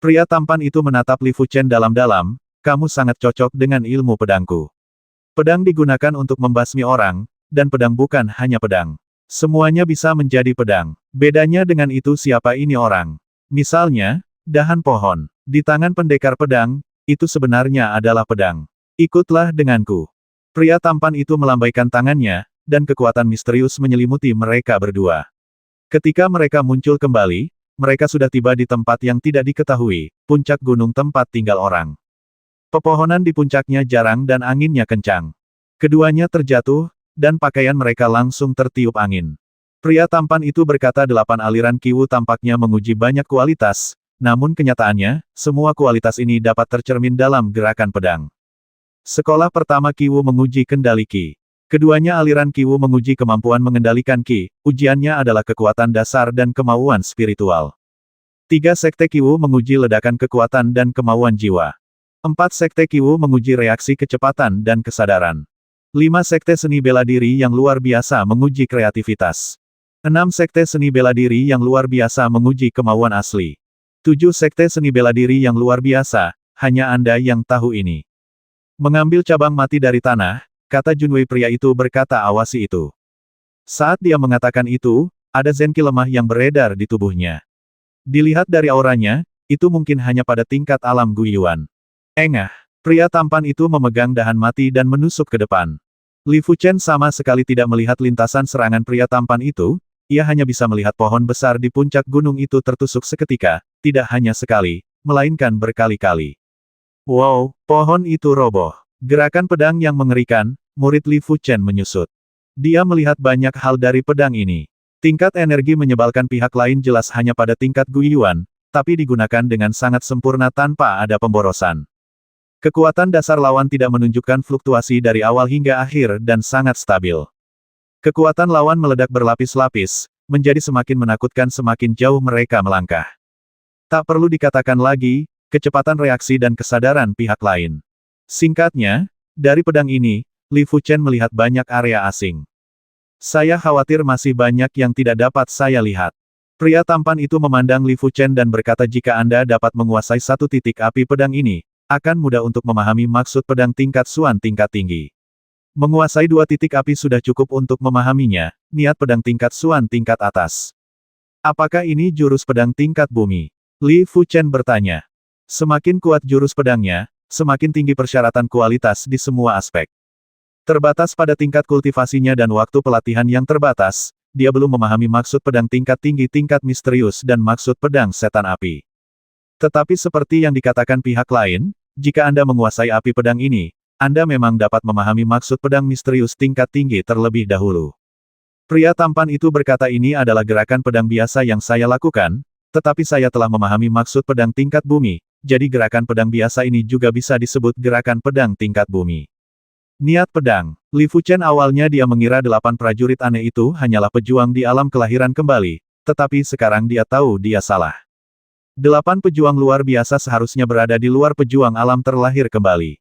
Pria tampan itu menatap Li Fuchen dalam-dalam, kamu sangat cocok dengan ilmu pedangku. Pedang digunakan untuk membasmi orang, dan pedang bukan hanya pedang. Semuanya bisa menjadi pedang. Bedanya dengan itu siapa ini orang? Misalnya, dahan pohon. Di tangan pendekar pedang, itu sebenarnya adalah pedang. Ikutlah denganku. Pria tampan itu melambaikan tangannya, dan kekuatan misterius menyelimuti mereka berdua. Ketika mereka muncul kembali, mereka sudah tiba di tempat yang tidak diketahui, puncak gunung tempat tinggal orang. Pepohonan di puncaknya jarang dan anginnya kencang. Keduanya terjatuh, dan pakaian mereka langsung tertiup angin. Pria tampan itu berkata 8 aliran Qiwu tampaknya menguji banyak kualitas, namun kenyataannya, semua kualitas ini dapat tercermin dalam gerakan pedang. Sekolah pertama Qiwu menguji kendali Qi. Keduanya aliran Qiwu menguji kemampuan mengendalikan Qi, ujiannya adalah kekuatan dasar dan kemauan spiritual. 3 sekte Qiwu menguji ledakan kekuatan dan kemauan jiwa. 4 sekte Qiwu menguji reaksi kecepatan dan kesadaran. 5 sekte seni bela diri yang luar biasa menguji kreativitas. 6 sekte seni bela diri yang luar biasa menguji kemauan asli. 7 sekte seni bela diri yang luar biasa, hanya Anda yang tahu ini. Mengambil cabang mati dari tanah, kata Junwei pria itu berkata awasi itu. Saat dia mengatakan itu, ada zenki lemah yang beredar di tubuhnya. Dilihat dari auranya, itu mungkin hanya pada tingkat alam Guiyuan. Engah, pria tampan itu memegang dahan mati dan menusuk ke depan. Li Fuchen sama sekali tidak melihat lintasan serangan pria tampan itu, ia hanya bisa melihat pohon besar di puncak gunung itu tertusuk seketika, tidak hanya sekali, melainkan berkali-kali. Wow, pohon itu roboh. Gerakan pedang yang mengerikan, murid Li Fuchen menyusut. Dia melihat banyak hal dari pedang ini. Tingkat energi menyebalkan pihak lain jelas hanya pada tingkat Guiyuan, tapi digunakan dengan sangat sempurna tanpa ada pemborosan. Kekuatan dasar lawan tidak menunjukkan fluktuasi dari awal hingga akhir dan sangat stabil. Kekuatan lawan meledak berlapis-lapis, menjadi semakin menakutkan semakin jauh mereka melangkah. Tak perlu dikatakan lagi, kecepatan reaksi dan kesadaran pihak lain. Singkatnya, dari pedang ini, Li Fuchen melihat banyak area asing. Saya khawatir masih banyak yang tidak dapat saya lihat. Pria tampan itu memandang Li Fuchen dan berkata jika Anda dapat menguasai satu titik api pedang ini, akan mudah untuk memahami maksud pedang tingkat Suan tingkat tinggi. Menguasai 2 titik api sudah cukup untuk memahaminya, niat pedang tingkat Suan tingkat atas. Apakah ini jurus pedang tingkat bumi? Li Fuchen bertanya. Semakin kuat jurus pedangnya, semakin tinggi persyaratan kualitas di semua aspek. Terbatas pada tingkat kultivasinya dan waktu pelatihan yang terbatas, dia belum memahami maksud pedang tingkat tinggi tingkat misterius dan maksud pedang setan api. Tetapi seperti yang dikatakan pihak lain, jika Anda menguasai api pedang ini, Anda memang dapat memahami maksud pedang misterius tingkat tinggi terlebih dahulu. Pria tampan itu berkata ini adalah gerakan pedang biasa yang saya lakukan, tetapi saya telah memahami maksud pedang tingkat bumi, jadi gerakan pedang biasa ini juga bisa disebut gerakan pedang tingkat bumi. Niat pedang. Li Fuchen awalnya dia mengira 8 prajurit aneh itu hanyalah pejuang di alam kelahiran kembali, tetapi sekarang dia tahu dia salah. 8 pejuang luar biasa seharusnya berada di luar pejuang alam terlahir kembali.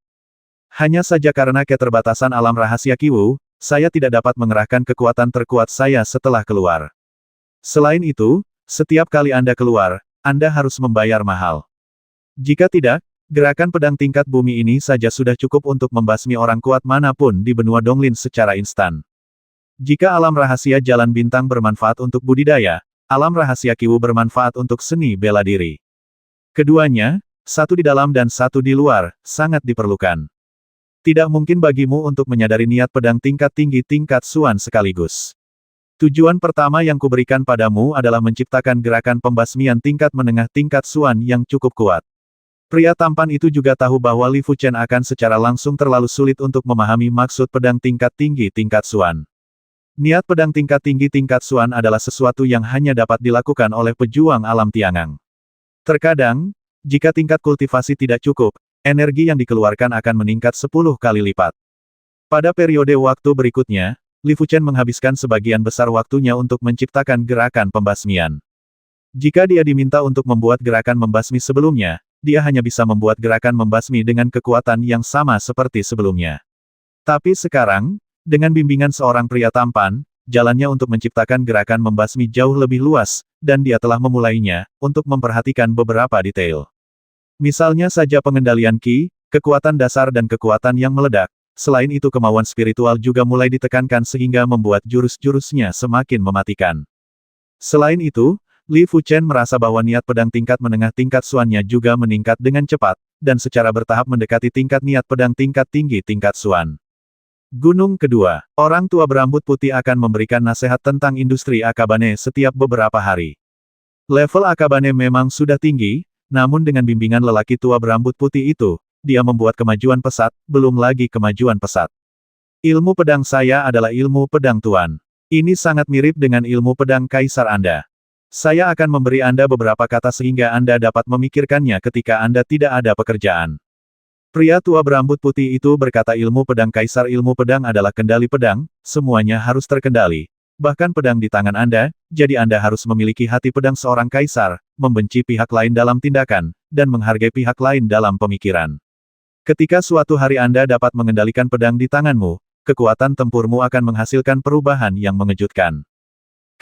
Hanya saja karena keterbatasan alam rahasia Qiwu, saya tidak dapat mengerahkan kekuatan terkuat saya setelah keluar. Selain itu, setiap kali Anda keluar, Anda harus membayar mahal. Jika tidak, gerakan pedang tingkat bumi ini saja sudah cukup untuk membasmi orang kuat manapun di benua Donglin secara instan. Jika alam rahasia jalan bintang bermanfaat untuk budidaya, alam rahasia Qiwu bermanfaat untuk seni bela diri. Keduanya, satu di dalam dan satu di luar, sangat diperlukan. Tidak mungkin bagimu untuk menyadari niat pedang tingkat tinggi tingkat Suan sekaligus. Tujuan pertama yang kuberikan padamu adalah menciptakan gerakan pembasmian tingkat menengah tingkat Suan yang cukup kuat. Pria tampan itu juga tahu bahwa Li Fuchen akan secara langsung terlalu sulit untuk memahami maksud pedang tingkat tinggi tingkat Suan. Niat pedang tingkat tinggi tingkat Suan adalah sesuatu yang hanya dapat dilakukan oleh pejuang alam Tiangang. Terkadang, jika tingkat kultivasi tidak cukup, energi yang dikeluarkan akan meningkat 10 kali lipat. Pada periode waktu berikutnya, Li Fuchen menghabiskan sebagian besar waktunya untuk menciptakan gerakan pembasmian. Jika dia diminta untuk membuat gerakan membasmi sebelumnya, dia hanya bisa membuat gerakan membasmi dengan kekuatan yang sama seperti sebelumnya. Tapi sekarang, dengan bimbingan seorang pria tampan, jalannya untuk menciptakan gerakan membasmi jauh lebih luas, dan dia telah memulainya, untuk memperhatikan beberapa detail. Misalnya saja pengendalian Qi, kekuatan dasar dan kekuatan yang meledak. Selain itu kemauan spiritual juga mulai ditekankan sehingga membuat jurus-jurusnya semakin mematikan. Selain itu, Li Fuchen merasa bahwa niat pedang tingkat menengah tingkat Xuannya juga meningkat dengan cepat, dan secara bertahap mendekati tingkat niat pedang tingkat tinggi tingkat Xuan. Gunung kedua, orang tua berambut putih akan memberikan nasihat tentang industri Akabane setiap beberapa hari. Level Akabane memang sudah tinggi, namun dengan bimbingan lelaki tua berambut putih itu, dia membuat kemajuan pesat, belum lagi kemajuan pesat. Ilmu pedang saya adalah ilmu pedang Tuan. Ini sangat mirip dengan ilmu pedang Kaisar Anda. Saya akan memberi Anda beberapa kata sehingga Anda dapat memikirkannya ketika Anda tidak ada pekerjaan. Pria tua berambut putih itu berkata ilmu pedang Kaisar ilmu pedang adalah kendali pedang, semuanya harus terkendali. Bahkan pedang di tangan Anda, jadi Anda harus memiliki hati pedang seorang Kaisar, membenci pihak lain dalam tindakan, dan menghargai pihak lain dalam pemikiran. Ketika suatu hari Anda dapat mengendalikan pedang di tanganmu, kekuatan tempurmu akan menghasilkan perubahan yang mengejutkan.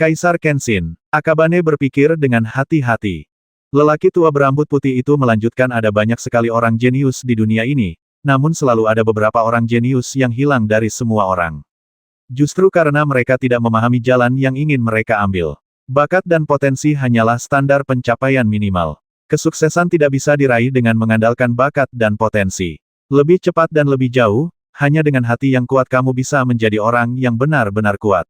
Kaisar Kenshin, Akabane berpikir dengan hati-hati. Lelaki tua berambut putih itu melanjutkan ada banyak sekali orang jenius di dunia ini, namun selalu ada beberapa orang jenius yang hilang dari semua orang. Justru karena mereka tidak memahami jalan yang ingin mereka ambil. Bakat dan potensi hanyalah standar pencapaian minimal. Kesuksesan tidak bisa diraih dengan mengandalkan bakat dan potensi. Lebih cepat dan lebih jauh, hanya dengan hati yang kuat kamu bisa menjadi orang yang benar-benar kuat.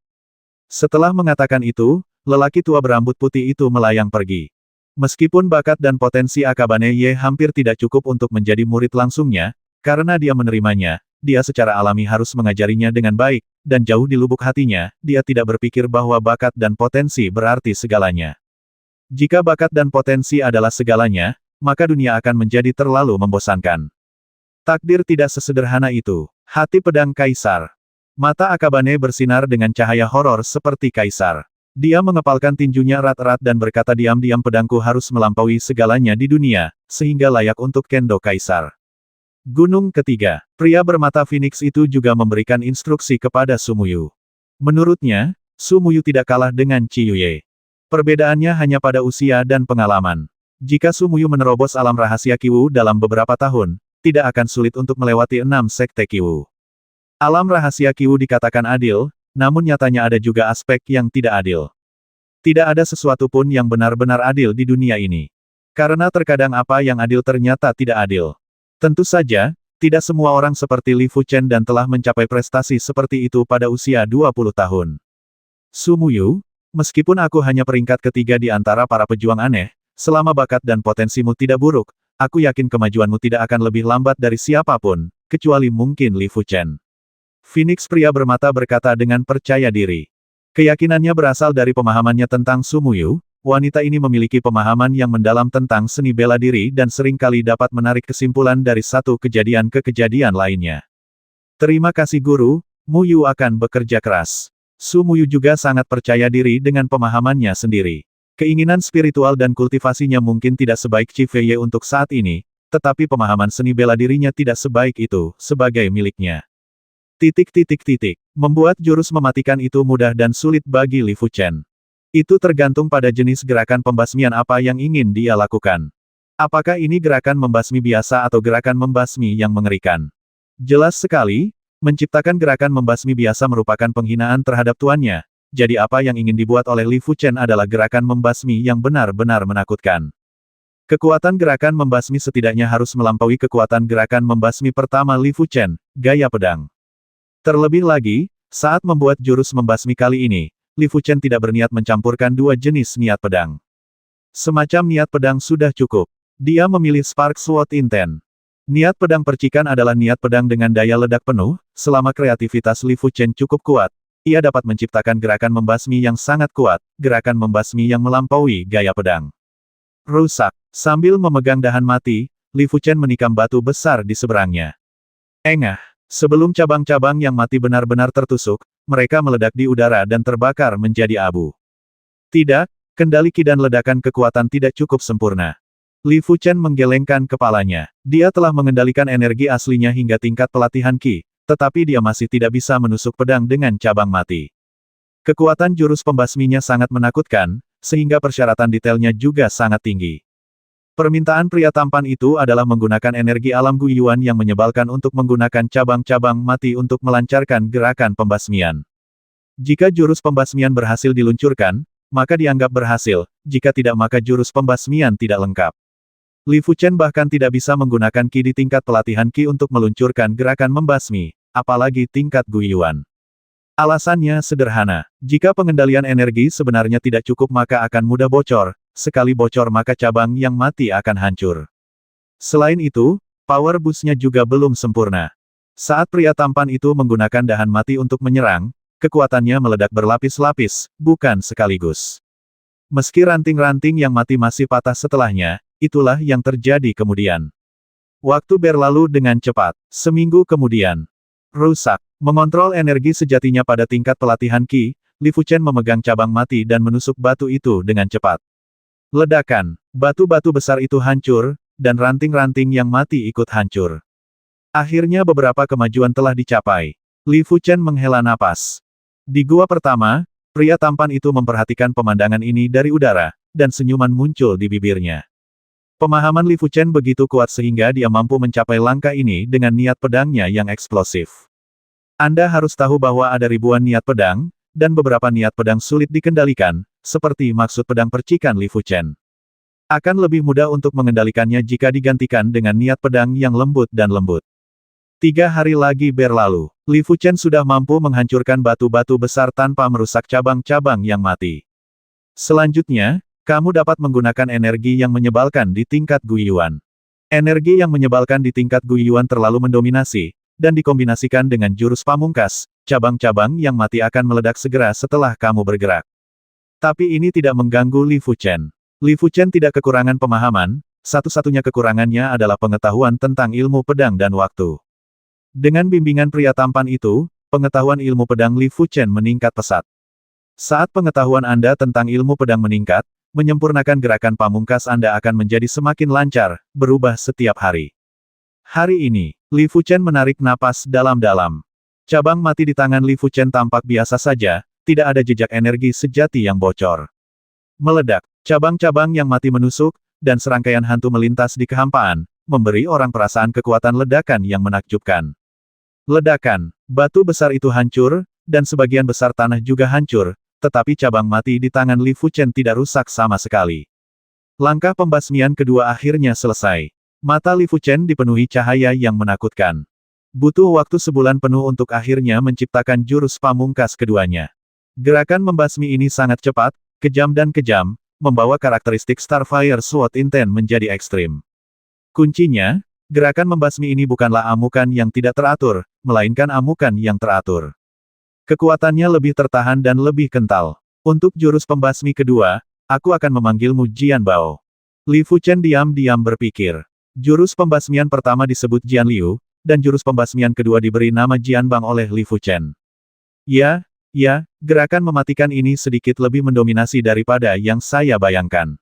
Setelah mengatakan itu, lelaki tua berambut putih itu melayang pergi. Meskipun bakat dan potensi Akabane Ye hampir tidak cukup untuk menjadi murid langsungnya, karena dia menerimanya, dia secara alami harus mengajarinya dengan baik, dan jauh di lubuk hatinya, dia tidak berpikir bahwa bakat dan potensi berarti segalanya. Jika bakat dan potensi adalah segalanya, maka dunia akan menjadi terlalu membosankan. Takdir tidak sesederhana itu. Hati pedang Kaisar. Mata Akabane bersinar dengan cahaya horor seperti Kaisar. Dia mengepalkan tinjunya erat-erat dan berkata diam-diam pedangku harus melampaui segalanya di dunia, sehingga layak untuk Kendo Kaisar. Gunung ketiga, pria bermata Phoenix itu juga memberikan instruksi kepada Sumuyu. Menurutnya, Sumuyu tidak kalah dengan Chiyuye. Perbedaannya hanya pada usia dan pengalaman. Jika Sumuyu menerobos alam rahasia Kiwu dalam beberapa tahun, tidak akan sulit untuk melewati 6 sekte Kiwu. Alam rahasia Kiwu dikatakan adil, namun nyatanya ada juga aspek yang tidak adil. Tidak ada sesuatu pun yang benar-benar adil di dunia ini. Karena terkadang apa yang adil ternyata tidak adil. Tentu saja, tidak semua orang seperti Li Fuchen dan telah mencapai prestasi seperti itu pada usia 20 tahun. Sumuyu, meskipun aku hanya peringkat ketiga di antara para pejuang aneh, selama bakat dan potensimu tidak buruk, aku yakin kemajuanmu tidak akan lebih lambat dari siapapun, kecuali mungkin Li Fuchen. Phoenix pria bermata berkata dengan percaya diri. Keyakinannya berasal dari pemahamannya tentang Sumuyu, wanita ini memiliki pemahaman yang mendalam tentang seni bela diri dan seringkali dapat menarik kesimpulan dari satu kejadian ke kejadian lainnya. Terima kasih guru, Muyu akan bekerja keras. Sumuyu juga sangat percaya diri dengan pemahamannya sendiri. Keinginan spiritual dan kultivasinya mungkin tidak sebaik Chi Fei untuk saat ini, tetapi pemahaman seni bela dirinya tidak sebaik itu, sebagai miliknya. Membuat jurus mematikan itu mudah dan sulit bagi Li Fuchen. Itu tergantung pada jenis gerakan pembasmian apa yang ingin dia lakukan. Apakah ini gerakan membasmi biasa atau gerakan membasmi yang mengerikan? Jelas sekali, menciptakan gerakan membasmi biasa merupakan penghinaan terhadap tuannya, jadi apa yang ingin dibuat oleh Li Fuchen adalah gerakan membasmi yang benar-benar menakutkan. Kekuatan gerakan membasmi setidaknya harus melampaui kekuatan gerakan membasmi pertama Li Fuchen, gaya pedang. Terlebih lagi, saat membuat jurus membasmi kali ini, Li Fuchen tidak berniat mencampurkan dua jenis niat pedang. Semacam niat pedang sudah cukup. Dia memilih Spark Sword Intent. Niat pedang percikan adalah niat pedang dengan daya ledak penuh, selama kreativitas Li Fuchen cukup kuat, ia dapat menciptakan gerakan membasmi yang sangat kuat, gerakan membasmi yang melampaui gaya pedang. Rusak. Sambil memegang dahan mati, Li Fuchen menikam batu besar di seberangnya. Engah. Sebelum cabang-cabang yang mati benar-benar tertusuk, mereka meledak di udara dan terbakar menjadi abu. Tidak, kendali Ki dan ledakan kekuatan tidak cukup sempurna. Li Fuchen menggelengkan kepalanya. Dia telah mengendalikan energi aslinya hingga tingkat pelatihan Ki, tetapi dia masih tidak bisa menusuk pedang dengan cabang mati. Kekuatan jurus pembasminya sangat menakutkan, sehingga persyaratan detailnya juga sangat tinggi. Permintaan pria tampan itu adalah menggunakan energi alam Guiyuan yang menyebalkan untuk menggunakan cabang-cabang mati untuk melancarkan gerakan pembasmian. Jika jurus pembasmian berhasil diluncurkan, maka dianggap berhasil, jika tidak maka jurus pembasmian tidak lengkap. Li Fuchen bahkan tidak bisa menggunakan Qi di tingkat pelatihan Qi untuk meluncurkan gerakan membasmi, apalagi tingkat Guiyuan. Alasannya sederhana, jika pengendalian energi sebenarnya tidak cukup maka akan mudah bocor, sekali bocor maka cabang yang mati akan hancur. Selain itu, power boost-nya juga belum sempurna. Saat pria tampan itu menggunakan dahan mati untuk menyerang, kekuatannya meledak berlapis-lapis, bukan sekaligus. Meski ranting-ranting yang mati masih patah setelahnya, itulah yang terjadi kemudian. Waktu berlalu dengan cepat. Seminggu kemudian. Rusak. Mengontrol energi sejatinya pada tingkat pelatihan Qi, Li Fuchen memegang cabang mati dan menusuk batu itu dengan cepat. Ledakan. Batu-batu besar itu hancur, dan ranting-ranting yang mati ikut hancur. Akhirnya beberapa kemajuan telah dicapai. Li Fuchen menghela napas. Di gua pertama, pria tampan itu memperhatikan pemandangan ini dari udara, dan senyuman muncul di bibirnya. Pemahaman Li Fuchen begitu kuat sehingga dia mampu mencapai langkah ini dengan niat pedangnya yang eksplosif. Anda harus tahu bahwa ada ribuan niat pedang, dan beberapa niat pedang sulit dikendalikan, seperti maksud pedang percikan Li Fuchen. Akan lebih mudah untuk mengendalikannya jika digantikan dengan niat pedang yang lembut dan lembut. 3 hari lagi berlalu, Li Fuchen sudah mampu menghancurkan batu-batu besar tanpa merusak cabang-cabang yang mati. Selanjutnya, kamu dapat menggunakan energi yang menyebalkan di tingkat Guiyuan. Energi yang menyebalkan di tingkat Guiyuan terlalu mendominasi, dan dikombinasikan dengan jurus pamungkas, cabang-cabang yang mati akan meledak segera setelah kamu bergerak. Tapi ini tidak mengganggu Li Fuchen. Li Fuchen tidak kekurangan pemahaman, satu-satunya kekurangannya adalah pengetahuan tentang ilmu pedang dan waktu. Dengan bimbingan pria tampan itu, pengetahuan ilmu pedang Li Fuchen meningkat pesat. Saat pengetahuan Anda tentang ilmu pedang meningkat, menyempurnakan gerakan pamungkas Anda akan menjadi semakin lancar, berubah setiap hari. Hari ini, Li Fuchen menarik napas dalam-dalam. Cabang mati di tangan Li Fuchen tampak biasa saja, tidak ada jejak energi sejati yang bocor. Meledak, cabang-cabang yang mati menusuk, dan serangkaian hantu melintas di kehampaan, memberi orang perasaan kekuatan ledakan yang menakjubkan. Ledakan, batu besar itu hancur, dan sebagian besar tanah juga hancur, tetapi cabang mati di tangan Li Fuchen tidak rusak sama sekali. Langkah pembasmian kedua akhirnya selesai. Mata Li Fuchen dipenuhi cahaya yang menakutkan. Butuh waktu sebulan penuh untuk akhirnya menciptakan jurus pamungkas keduanya. Gerakan membasmi ini sangat cepat, kejam dan kejam, membawa karakteristik Starfire Sword Intent menjadi ekstrim. Kuncinya, gerakan membasmi ini bukanlah amukan yang tidak teratur, melainkan amukan yang teratur. Kekuatannya lebih tertahan dan lebih kental. Untuk jurus pembasmi kedua, aku akan memanggilmu Jian Bao. Li Fuchen diam-diam berpikir. Jurus pembasmian pertama disebut Jian Liu, dan jurus pembasmian kedua diberi nama Jian Bang oleh Li Fuchen. Ya, gerakan mematikan ini sedikit lebih mendominasi daripada yang saya bayangkan.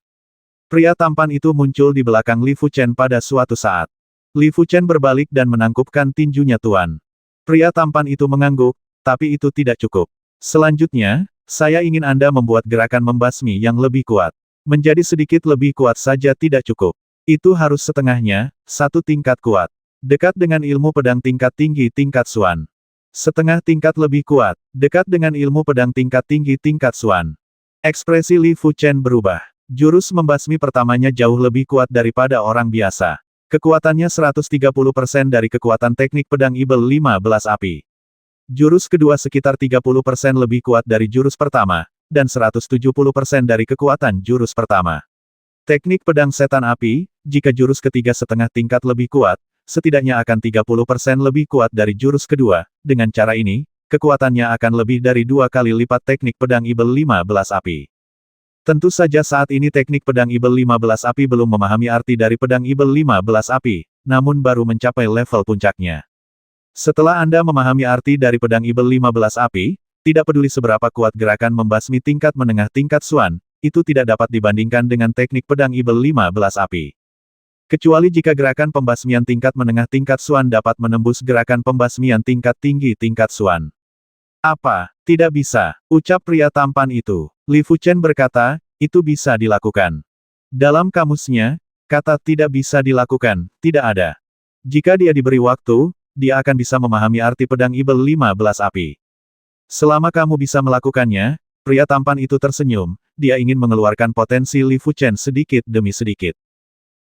Pria tampan itu muncul di belakang Li Fuchen pada suatu saat. Li Fuchen berbalik dan menangkupkan tinjunya Tuan. Pria tampan itu mengangguk, tapi itu tidak cukup. Selanjutnya, saya ingin Anda membuat gerakan membasmi yang lebih kuat. Menjadi sedikit lebih kuat saja tidak cukup. Itu harus setengahnya, 1 tingkat kuat. Dekat dengan ilmu pedang tingkat tinggi tingkat Xuan. Setengah tingkat lebih kuat, dekat dengan ilmu pedang tingkat tinggi tingkat Xuan. Ekspresi Li Fuchen berubah. Jurus membasmi pertamanya jauh lebih kuat daripada orang biasa. Kekuatannya 130% dari kekuatan teknik pedang Ibel 15 api. Jurus kedua sekitar 30% lebih kuat dari jurus pertama, dan 170% dari kekuatan jurus pertama. Teknik pedang setan api, jika jurus ketiga setengah tingkat lebih kuat, setidaknya akan 30% lebih kuat dari jurus kedua. Dengan cara ini, kekuatannya akan lebih dari 2 kali lipat teknik pedang Ibel 15 api. Tentu saja saat ini teknik pedang Ibel 15 api belum memahami arti dari pedang Ibel 15 api, namun baru mencapai level puncaknya. Setelah Anda memahami arti dari pedang Ibel 15 api, tidak peduli seberapa kuat gerakan membasmi tingkat menengah tingkat Xuan, itu tidak dapat dibandingkan dengan teknik pedang Ibel 15 api. Kecuali jika gerakan pembasmian tingkat menengah tingkat Xuan dapat menembus gerakan pembasmian tingkat tinggi tingkat Xuan. Apa? Tidak bisa, ucap pria tampan itu. Li Fuchen berkata, itu bisa dilakukan. Dalam kamusnya, Kata tidak bisa dilakukan, tidak ada. Jika dia diberi waktu, dia akan bisa memahami arti pedang Ibel 15 api. Selama kamu bisa melakukannya, pria tampan itu tersenyum, dia ingin mengeluarkan potensi Li Fuchen sedikit demi sedikit.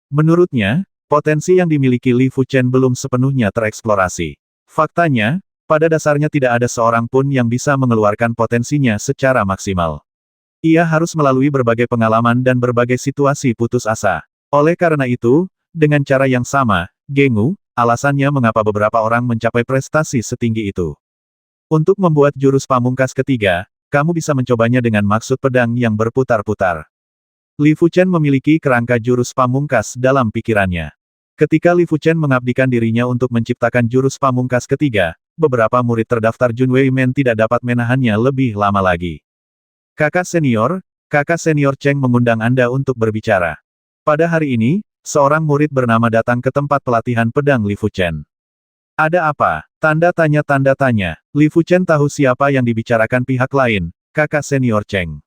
Menurutnya, potensi yang dimiliki Li Fuchen belum sepenuhnya tereksplorasi. Faktanya, pada dasarnya tidak ada seorang pun yang bisa mengeluarkan potensinya secara maksimal. Ia harus melalui berbagai pengalaman dan berbagai situasi putus asa. Oleh karena itu, dengan cara yang sama, Gengu, alasannya mengapa beberapa orang mencapai prestasi setinggi itu. Untuk membuat jurus pamungkas ketiga, kamu bisa mencobanya dengan maksud pedang yang berputar-putar. Li Fuchen memiliki kerangka jurus pamungkas dalam pikirannya. Ketika Li Fuchen mengabdikan dirinya untuk menciptakan jurus pamungkas ketiga, beberapa murid terdaftar Junwei Men tidak dapat menahannya lebih lama lagi. Kakak senior Cheng mengundang Anda untuk berbicara. Pada hari ini, seorang murid bernama datang ke tempat pelatihan pedang Li Fuchen. Ada apa? Tanda tanya. Li Fuchen tahu siapa yang dibicarakan pihak lain, kakak senior Cheng.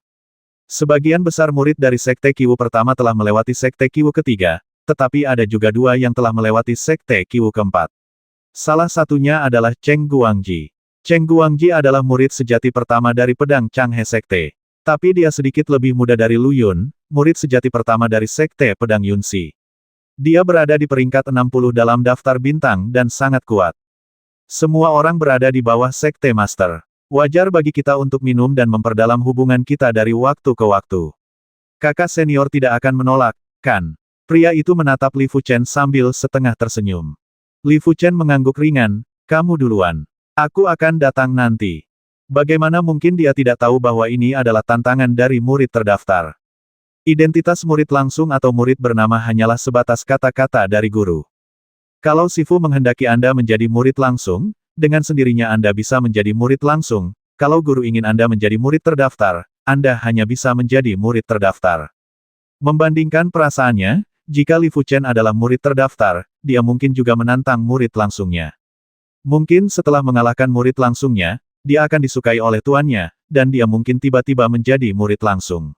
Sebagian besar murid dari Sekte Qiwu pertama telah melewati Sekte Qiwu ketiga, tetapi ada juga dua yang telah melewati Sekte Qiwu keempat. Salah satunya adalah Cheng Guangji. Cheng Guangji adalah murid sejati pertama dari pedang Changhe Sekte. Tapi dia sedikit lebih muda dari Lu Yun, murid sejati pertama dari Sekte Pedang Yunxi. Dia berada di peringkat 60 dalam daftar bintang dan sangat kuat. Semua orang berada di bawah Sekte Master. Wajar bagi kita untuk minum dan memperdalam hubungan kita dari waktu ke waktu. Kakak senior tidak akan menolak, kan? Pria itu menatap Li Fuchen sambil setengah tersenyum. Li Fuchen mengangguk ringan, kamu duluan. Aku akan datang nanti. Bagaimana mungkin dia tidak tahu bahwa ini adalah tantangan dari murid terdaftar? Identitas murid langsung atau murid bernama hanyalah sebatas kata-kata dari guru. Kalau Sifu menghendaki Anda menjadi murid langsung, dengan sendirinya Anda bisa menjadi murid langsung. Kalau guru ingin Anda menjadi murid terdaftar, Anda hanya bisa menjadi murid terdaftar. Membandingkan perasaannya, jika Li Fuchen adalah murid terdaftar, dia mungkin juga menantang murid langsungnya. Mungkin setelah mengalahkan murid langsungnya, dia akan disukai oleh tuannya, dan dia mungkin tiba-tiba menjadi murid langsung.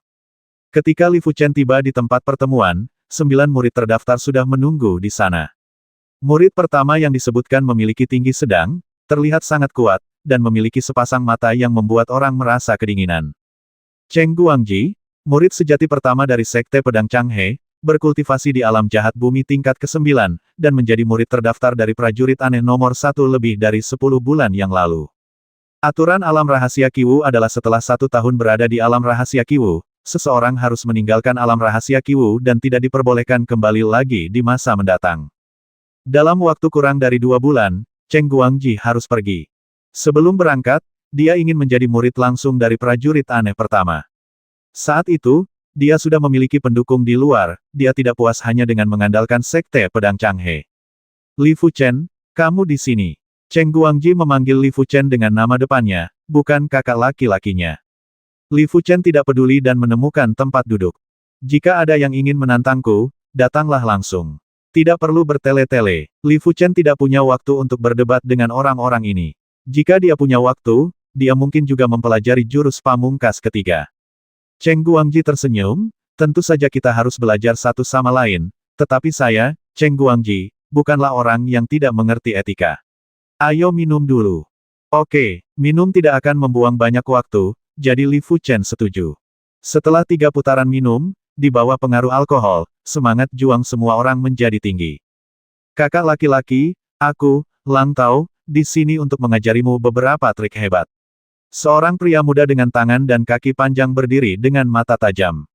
Ketika Li Fuchen tiba di tempat pertemuan, 9 murid terdaftar sudah menunggu di sana. Murid pertama yang disebutkan memiliki tinggi sedang, terlihat sangat kuat, dan memiliki sepasang mata yang membuat orang merasa kedinginan. Cheng Guangji, murid sejati pertama dari Sekte Pedang Changhe, berkultivasi di alam jahat bumi tingkat ke-9, dan menjadi murid terdaftar dari prajurit aneh nomor 1 lebih dari 10 bulan yang lalu. Aturan alam rahasia Qiwu adalah setelah 1 tahun berada di alam rahasia Qiwu, seseorang harus meninggalkan alam rahasia Qiwu dan tidak diperbolehkan kembali lagi di masa mendatang. Dalam waktu kurang dari 2 bulan, Cheng Guangji harus pergi. Sebelum berangkat, dia ingin menjadi murid langsung dari prajurit aneh pertama. Saat itu, dia sudah memiliki pendukung di luar, dia tidak puas hanya dengan mengandalkan Sekte Pedang Changhe. Li Fuchen, kamu di sini. Cheng Guangji memanggil Li Fuchen dengan nama depannya, bukan kakak laki-lakinya. Li Fuchen tidak peduli dan menemukan tempat duduk. Jika ada yang ingin menantangku, datanglah langsung. Tidak perlu bertele-tele. Li Fuchen tidak punya waktu untuk berdebat dengan orang-orang ini. Jika dia punya waktu, dia mungkin juga mempelajari jurus pamungkas ketiga. Cheng Guangji tersenyum, tentu saja kita harus belajar satu sama lain, tetapi saya, Cheng Guangji, bukanlah orang yang tidak mengerti etika. Ayo minum dulu. Oke, minum tidak akan membuang banyak waktu, jadi Li Fuchen setuju. Setelah 3 putaran minum, di bawah pengaruh alkohol, semangat juang semua orang menjadi tinggi. Kakak laki-laki, aku, Lang Tao, di sini untuk mengajarimu beberapa trik hebat. Seorang pria muda dengan tangan dan kaki panjang berdiri dengan mata tajam.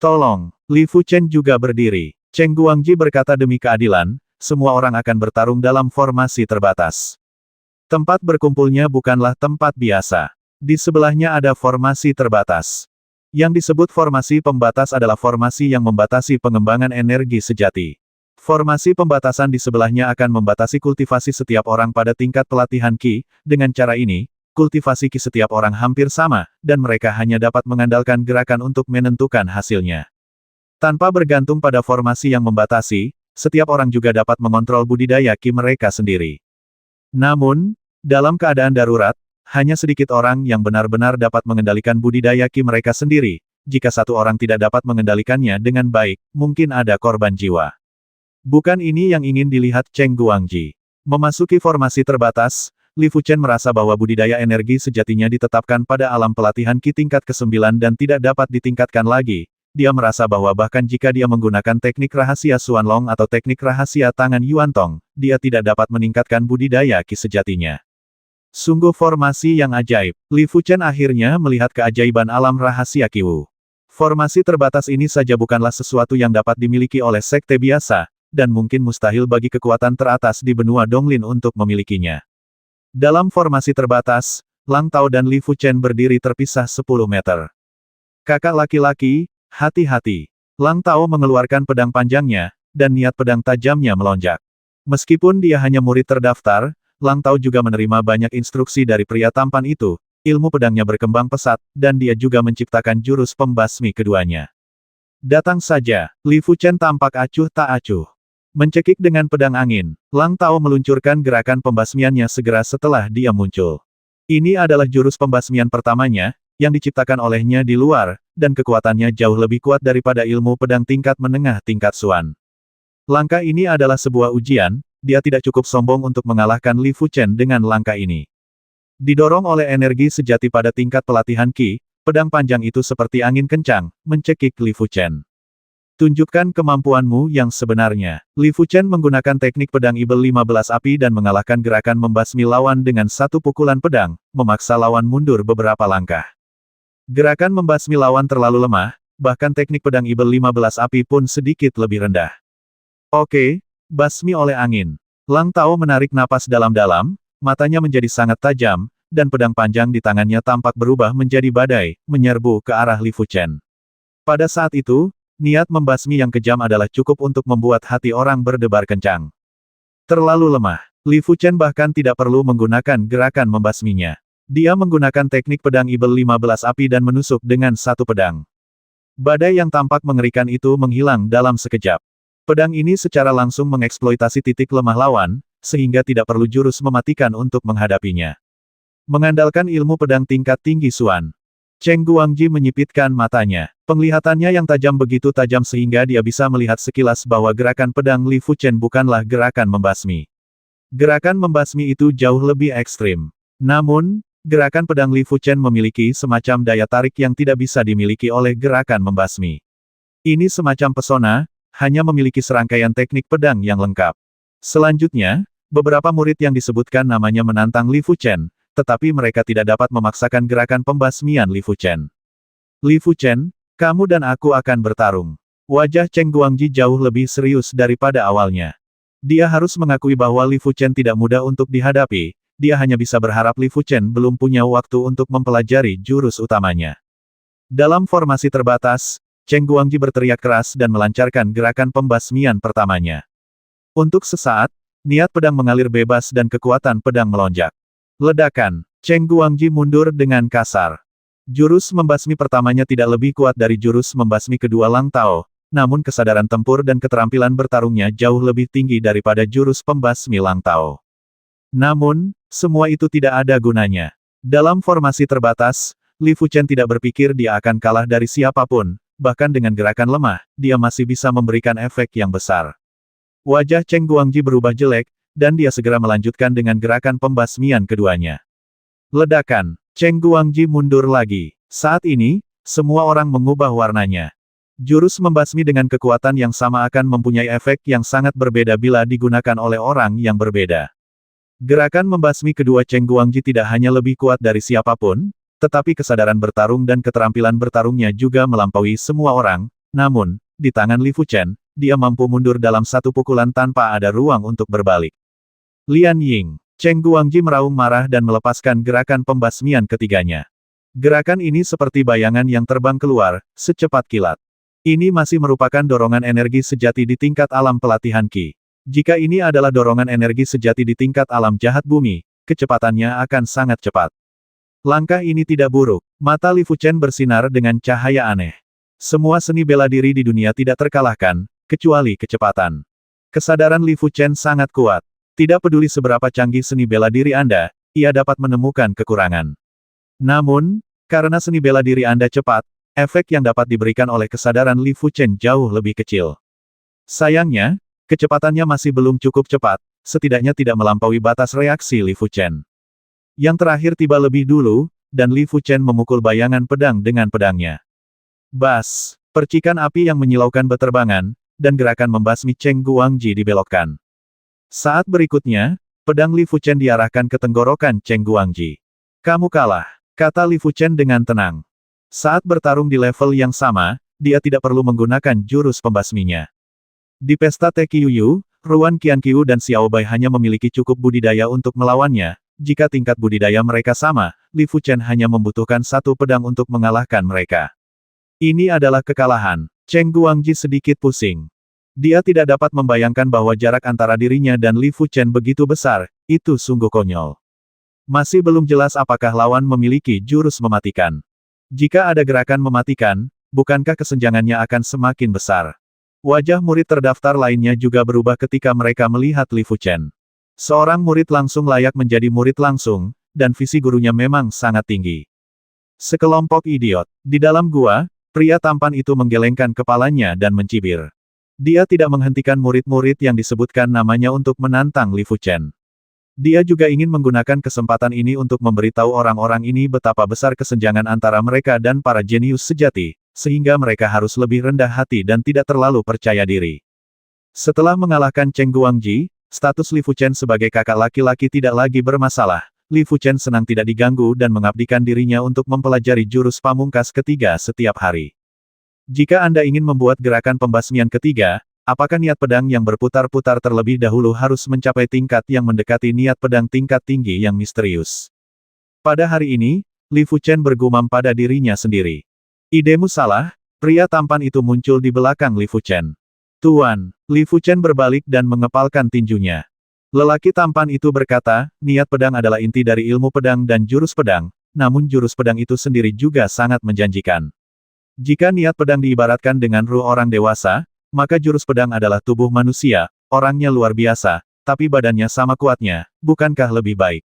Tolong, Li Fuchen juga berdiri. Cheng Guangji berkata demi keadilan, semua orang akan bertarung dalam formasi terbatas. Tempat berkumpulnya bukanlah tempat biasa. Di sebelahnya ada formasi terbatas. Yang disebut formasi pembatas adalah formasi yang membatasi pengembangan energi sejati. Formasi pembatasan di sebelahnya akan membatasi kultivasi setiap orang pada tingkat pelatihan Qi. Dengan cara ini, kultivasi Qi setiap orang hampir sama, dan mereka hanya dapat mengandalkan gerakan untuk menentukan hasilnya. Tanpa bergantung pada formasi yang membatasi, setiap orang juga dapat mengontrol budidaya Qi mereka sendiri. Namun, dalam keadaan darurat, hanya sedikit orang yang benar-benar dapat mengendalikan budidaya Qi mereka sendiri, jika satu orang tidak dapat mengendalikannya dengan baik, mungkin ada korban jiwa. Bukan ini yang ingin dilihat Cheng Guangji. Memasuki formasi terbatas, Li Fuchen merasa bahwa budidaya energi sejatinya ditetapkan pada alam pelatihan Qi tingkat ke-9 dan tidak dapat ditingkatkan lagi. Dia merasa bahwa bahkan jika dia menggunakan teknik rahasia Xuanlong atau teknik rahasia tangan Yuan Tong, dia tidak dapat meningkatkan budidaya Qi sejatinya. Sungguh formasi yang ajaib. Li Fuchen akhirnya melihat keajaiban alam rahasia Qiwu. Formasi terbatas ini saja bukanlah sesuatu yang dapat dimiliki oleh sekte biasa, dan mungkin mustahil bagi kekuatan teratas di benua Donglin untuk memilikinya. Dalam formasi terbatas, Lang Tao dan Li Fuchen berdiri terpisah 10 meter. Kakak laki-laki, hati-hati. Lang Tao mengeluarkan pedang panjangnya, dan niat pedang tajamnya melonjak. Meskipun dia hanya murid terdaftar, Lang Tao juga menerima banyak instruksi dari pria tampan itu, ilmu pedangnya berkembang pesat, dan dia juga menciptakan jurus pembasmi keduanya. Datang saja, Li Fuchen tampak acuh tak acuh. Mencekik dengan pedang angin, Lang Tao meluncurkan gerakan pembasmiannya segera setelah dia muncul. Ini adalah jurus pembasmian pertamanya, yang diciptakan olehnya di luar, dan kekuatannya jauh lebih kuat daripada ilmu pedang tingkat menengah tingkat Xuan. Langkah ini adalah sebuah ujian, dia tidak cukup sombong untuk mengalahkan Li Fuchen dengan langkah ini. Didorong oleh energi sejati pada tingkat pelatihan Qi, pedang panjang itu seperti angin kencang, mencekik Li Fuchen. Tunjukkan kemampuanmu yang sebenarnya. Li Fuchen menggunakan teknik pedang Ibel 15 api dan mengalahkan gerakan membasmi lawan dengan satu pukulan pedang, memaksa lawan mundur beberapa langkah. Gerakan membasmi lawan terlalu lemah, bahkan teknik pedang Ibel 15 api pun sedikit lebih rendah. Oke, basmi oleh angin. Lang Tao menarik napas dalam-dalam, matanya menjadi sangat tajam, dan pedang panjang di tangannya tampak berubah menjadi badai, menyerbu ke arah Li Fuchen. Pada saat itu, niat membasmi yang kejam adalah cukup untuk membuat hati orang berdebar kencang. Terlalu lemah. Li Fuchen bahkan tidak perlu menggunakan gerakan membasminya. Dia menggunakan teknik pedang Ibel 15 api dan menusuk dengan satu pedang. Badai yang tampak mengerikan itu menghilang dalam sekejap. Pedang ini secara langsung mengeksploitasi titik lemah lawan, sehingga tidak perlu jurus mematikan untuk menghadapinya. Mengandalkan ilmu pedang tingkat tinggi Xuan, Cheng Guangji menyipitkan matanya. Penglihatannya yang tajam begitu tajam sehingga dia bisa melihat sekilas bahwa gerakan pedang Li Fuchen bukanlah gerakan membasmi. Gerakan membasmi itu jauh lebih ekstrim. Namun, gerakan pedang Li Fuchen memiliki semacam daya tarik yang tidak bisa dimiliki oleh gerakan membasmi. Ini semacam pesona, hanya memiliki serangkaian teknik pedang yang lengkap. Selanjutnya, beberapa murid yang disebutkan namanya menantang Li Fuchen, tetapi mereka tidak dapat memaksakan gerakan pembasmian Li Fuchen. Li Fuchen, kamu dan aku akan bertarung. Wajah Cheng Guangji jauh lebih serius daripada awalnya. Dia harus mengakui bahwa Li Fuchen tidak mudah untuk dihadapi, dia hanya bisa berharap Li Fuchen belum punya waktu untuk mempelajari jurus utamanya. Dalam formasi terbatas, Cheng Guangji berteriak keras dan melancarkan gerakan pembasmian pertamanya. Untuk sesaat, niat pedang mengalir bebas dan kekuatan pedang melonjak. Ledakan. Cheng Guangji mundur dengan kasar. Jurus membasmi pertamanya tidak lebih kuat dari jurus membasmi kedua Lang Tao, namun kesadaran tempur dan keterampilan bertarungnya jauh lebih tinggi daripada jurus pembasmi Lang Tao. Namun, semua itu tidak ada gunanya. Dalam formasi terbatas, Li Fuchen tidak berpikir dia akan kalah dari siapapun, bahkan dengan gerakan lemah, dia masih bisa memberikan efek yang besar. Wajah Cheng Guangji berubah jelek, dan dia segera melanjutkan dengan gerakan pembasmian keduanya. Ledakan. Cheng Guangji mundur lagi. Saat ini, semua orang mengubah warnanya. Jurus membasmi dengan kekuatan yang sama akan mempunyai efek yang sangat berbeda bila digunakan oleh orang yang berbeda. Gerakan membasmi kedua Cheng Guangji tidak hanya lebih kuat dari siapapun, tetapi kesadaran bertarung dan keterampilan bertarungnya juga melampaui semua orang, namun, di tangan Li Fuchen, dia mampu mundur dalam satu pukulan tanpa ada ruang untuk berbalik. Lian Ying. Cheng Guangji meraung marah dan melepaskan gerakan pembasmian ketiganya. Gerakan ini seperti bayangan yang terbang keluar, secepat kilat. Ini masih merupakan dorongan energi sejati di tingkat alam pelatihan Qi. Jika ini adalah dorongan energi sejati di tingkat alam jahat bumi, kecepatannya akan sangat cepat. Langkah ini tidak buruk. Mata Li Fuchen bersinar dengan cahaya aneh. Semua seni bela diri di dunia tidak terkalahkan, kecuali kecepatan. Kesadaran Li Fuchen sangat kuat. Tidak peduli seberapa canggih seni bela diri Anda, ia dapat menemukan kekurangan. Namun, karena seni bela diri Anda cepat, efek yang dapat diberikan oleh kesadaran Li Fuchen jauh lebih kecil. Sayangnya, kecepatannya masih belum cukup cepat, setidaknya tidak melampaui batas reaksi Li Fuchen. Yang terakhir tiba lebih dulu, dan Li Fuchen memukul bayangan pedang dengan pedangnya. Bas! Percikan api yang menyilaukan beterbangan, dan gerakan membasmi Cheng Guangji dibelokkan. Saat berikutnya, pedang Li Fuchen diarahkan ke tenggorokan Cheng Guangji. Kamu kalah, kata Li Fuchen dengan tenang. Saat bertarung di level yang sama, dia tidak perlu menggunakan jurus pembasminya. Di pesta Tekiuyu, Ruan Qianqiu dan Xiao Bai hanya memiliki cukup budidaya untuk melawannya. Jika tingkat budidaya mereka sama, Li Fuchen hanya membutuhkan satu pedang untuk mengalahkan mereka. Ini adalah kekalahan. Cheng Guangji sedikit pusing. Dia tidak dapat membayangkan bahwa jarak antara dirinya dan Li Fuchen begitu besar, itu sungguh konyol. Masih belum jelas apakah lawan memiliki jurus mematikan. Jika ada gerakan mematikan, bukankah kesenjangannya akan semakin besar? Wajah murid terdaftar lainnya juga berubah ketika mereka melihat Li Fuchen. Seorang murid langsung layak menjadi murid langsung, dan visi gurunya memang sangat tinggi. Sekelompok idiot. Di dalam gua, pria tampan itu menggelengkan kepalanya dan mencibir. Dia tidak menghentikan murid-murid yang disebutkan namanya untuk menantang Li Fuchen. Dia juga ingin menggunakan kesempatan ini untuk memberitahu orang-orang ini betapa besar kesenjangan antara mereka dan para jenius sejati, sehingga mereka harus lebih rendah hati dan tidak terlalu percaya diri. Setelah mengalahkan Cheng Guangji, status Li Fuchen sebagai kakak laki-laki tidak lagi bermasalah. Li Fuchen senang tidak diganggu dan mengabdikan dirinya untuk mempelajari jurus pamungkas ketiga setiap hari. Jika Anda ingin membuat gerakan pembasmian ketiga, apakah niat pedang yang berputar-putar terlebih dahulu harus mencapai tingkat yang mendekati niat pedang tingkat tinggi yang misterius? Pada hari ini, Li Fuchen bergumam pada dirinya sendiri. Idemu salah, pria tampan itu muncul di belakang Li Fuchen. Tuan, Li Fuchen berbalik dan mengepalkan tinjunya. Lelaki tampan itu berkata, niat pedang adalah inti dari ilmu pedang dan jurus pedang, namun jurus pedang itu sendiri juga sangat menjanjikan. Jika niat pedang diibaratkan dengan ruh orang dewasa, maka jurus pedang adalah tubuh manusia, orangnya luar biasa, tapi badannya sama kuatnya, bukankah lebih baik?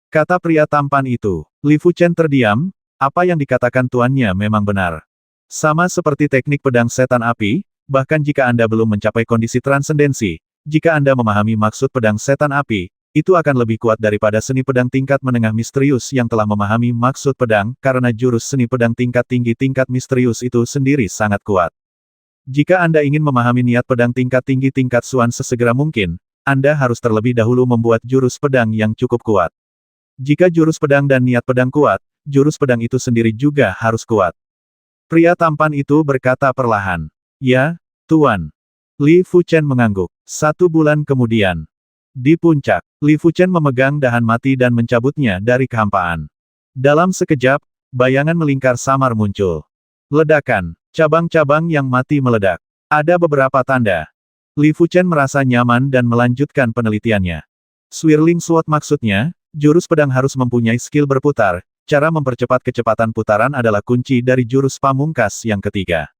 Kata pria tampan itu. Li Fuchen terdiam, apa yang dikatakan tuannya memang benar. Sama seperti teknik pedang setan api, bahkan jika Anda belum mencapai kondisi transendensi, jika Anda memahami maksud pedang setan api, itu akan lebih kuat daripada seni pedang tingkat menengah misterius yang telah memahami maksud pedang, karena jurus seni pedang tingkat tinggi tingkat misterius itu sendiri sangat kuat. Jika Anda ingin memahami niat pedang tingkat tinggi tingkat Xuan sesegera mungkin, Anda harus terlebih dahulu membuat jurus pedang yang cukup kuat. Jika jurus pedang dan niat pedang kuat, jurus pedang itu sendiri juga harus kuat. Pria tampan itu berkata perlahan. Ya, Tuan. Li Fuchen mengangguk. 1 bulan kemudian. Di puncak, Li Fuchen memegang dahan mati dan mencabutnya dari kehampaan. Dalam sekejap, bayangan melingkar samar muncul. Ledakan, cabang-cabang yang mati meledak. Ada beberapa tanda. Li Fuchen merasa nyaman dan melanjutkan penelitiannya. Swirling Sword maksudnya, jurus pedang harus mempunyai skill berputar, cara mempercepat kecepatan putaran adalah kunci dari jurus pamungkas yang ketiga.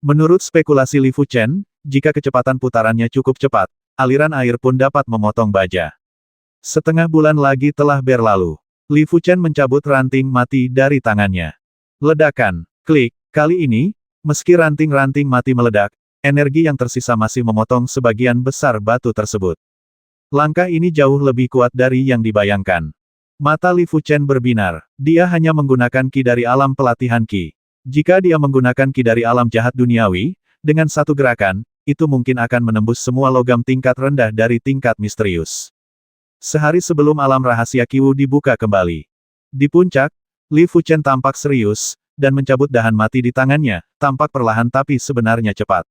Menurut spekulasi Li Fuchen, jika kecepatan putarannya cukup cepat, aliran air pun dapat memotong baja. Setengah bulan lagi telah berlalu. Li Fuchen mencabut ranting mati dari tangannya. Ledakan, klik, kali ini, meski ranting-ranting mati meledak, energi yang tersisa masih memotong sebagian besar batu tersebut. Langkah ini jauh lebih kuat dari yang dibayangkan. Mata Li Fuchen berbinar. Dia hanya menggunakan ki dari alam pelatihan ki. Jika dia menggunakan ki dari alam jahat duniawi, dengan satu gerakan, itu mungkin akan menembus semua logam tingkat rendah dari tingkat misterius. Sehari sebelum alam rahasia Qiwu dibuka kembali. Di puncak, Li Fuchen tampak serius, dan mencabut dahan mati di tangannya, tampak perlahan tapi sebenarnya cepat.